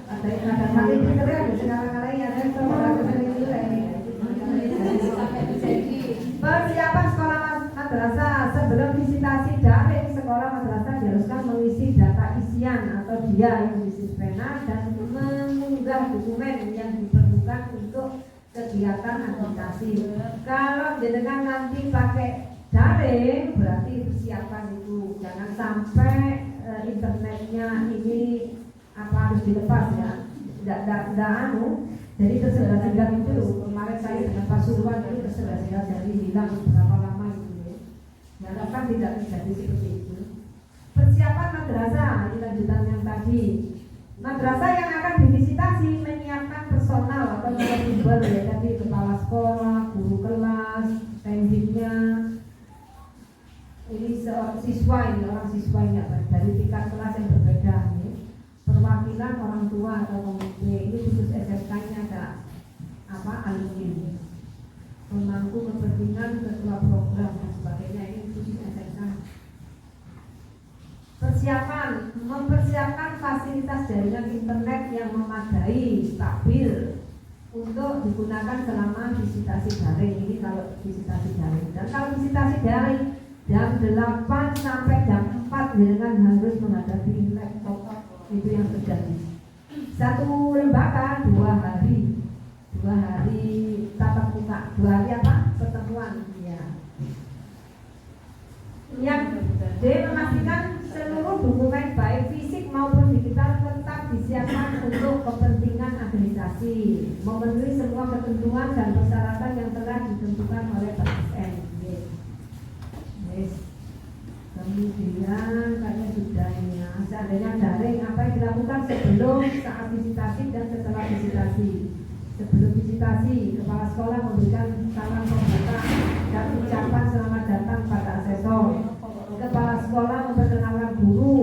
Ada kali keren, sekarang ya ada persiapan sekolah madrasah sebelum visitasi daring sekolah madrasah diharuskan mengisi data isian atau dia yang diisi pena dan mengunggah dokumen yang diperlukan untuk kegiatan aplikasi. Kalau jenengan nanti pakai daring berarti persiapan itu jangan sampai internetnya ini apa harus dilepas ya. Tidak anu. Jadi tersebar-sebar itu kemarin saya dengan Pak Surwan itu tersebar-sebar dari hilang berapa lama itu ya. Harapkan tidak terjadi seperti itu. Persiapan madrasah di lanjutan yang tadi. Madrasah yang akan divisitasi menyiapkan personal atau narasumber ya tadi kepala sekolah, guru kelas, pembinanya. Ini seorang siswa ini orang siswa ini dari tingkat kelas yang berbeda nih. Perwakilan orang tua atau komite ini khusus SMK-nya ada apa alumni pemangku kepentingan ketua program dan sebagainya ini khusus SMK. Persiapan mempersiapkan fasilitas jaringan internet yang memadai stabil untuk digunakan selama visitasi daring ini kalau visitasi daring dan kalau visitasi daring jam 8 sampai jam 4 dengan harus menghadapi laptop itu yang terjadi. Satu lembaga 2 hari tatap muka, 2 hari apa? Pertemuan ya. Yang D memastikan seluruh dokumen baik fisik maupun digital tetap disiapkan untuk kepentingan administrasi, memenuhi semua ketentuan dan persyaratan yang telah ditentukan oleh BSN. Yes. Kemudian kayaknya sudah ini ya. Seandainya daring apa yang dilakukan sebelum, saat visitasi dan setelah visitasi. Sebelum visitasi, kepala sekolah memberikan salam pembuka dan ucapan selamat datang pada asesor. Kepala sekolah memperkenalkan guru,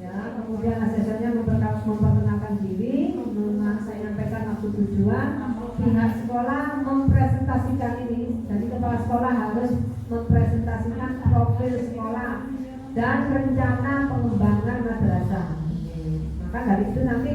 ya. Kemudian asesornya memperkenalkan diri, menyampaikan waktu tujuan. Pihak sekolah mempresentasikan ini. Jadi kepala sekolah harus mempresentasikan profil sekolah dan rencana pengembangan madrasah. Maka dari itu nanti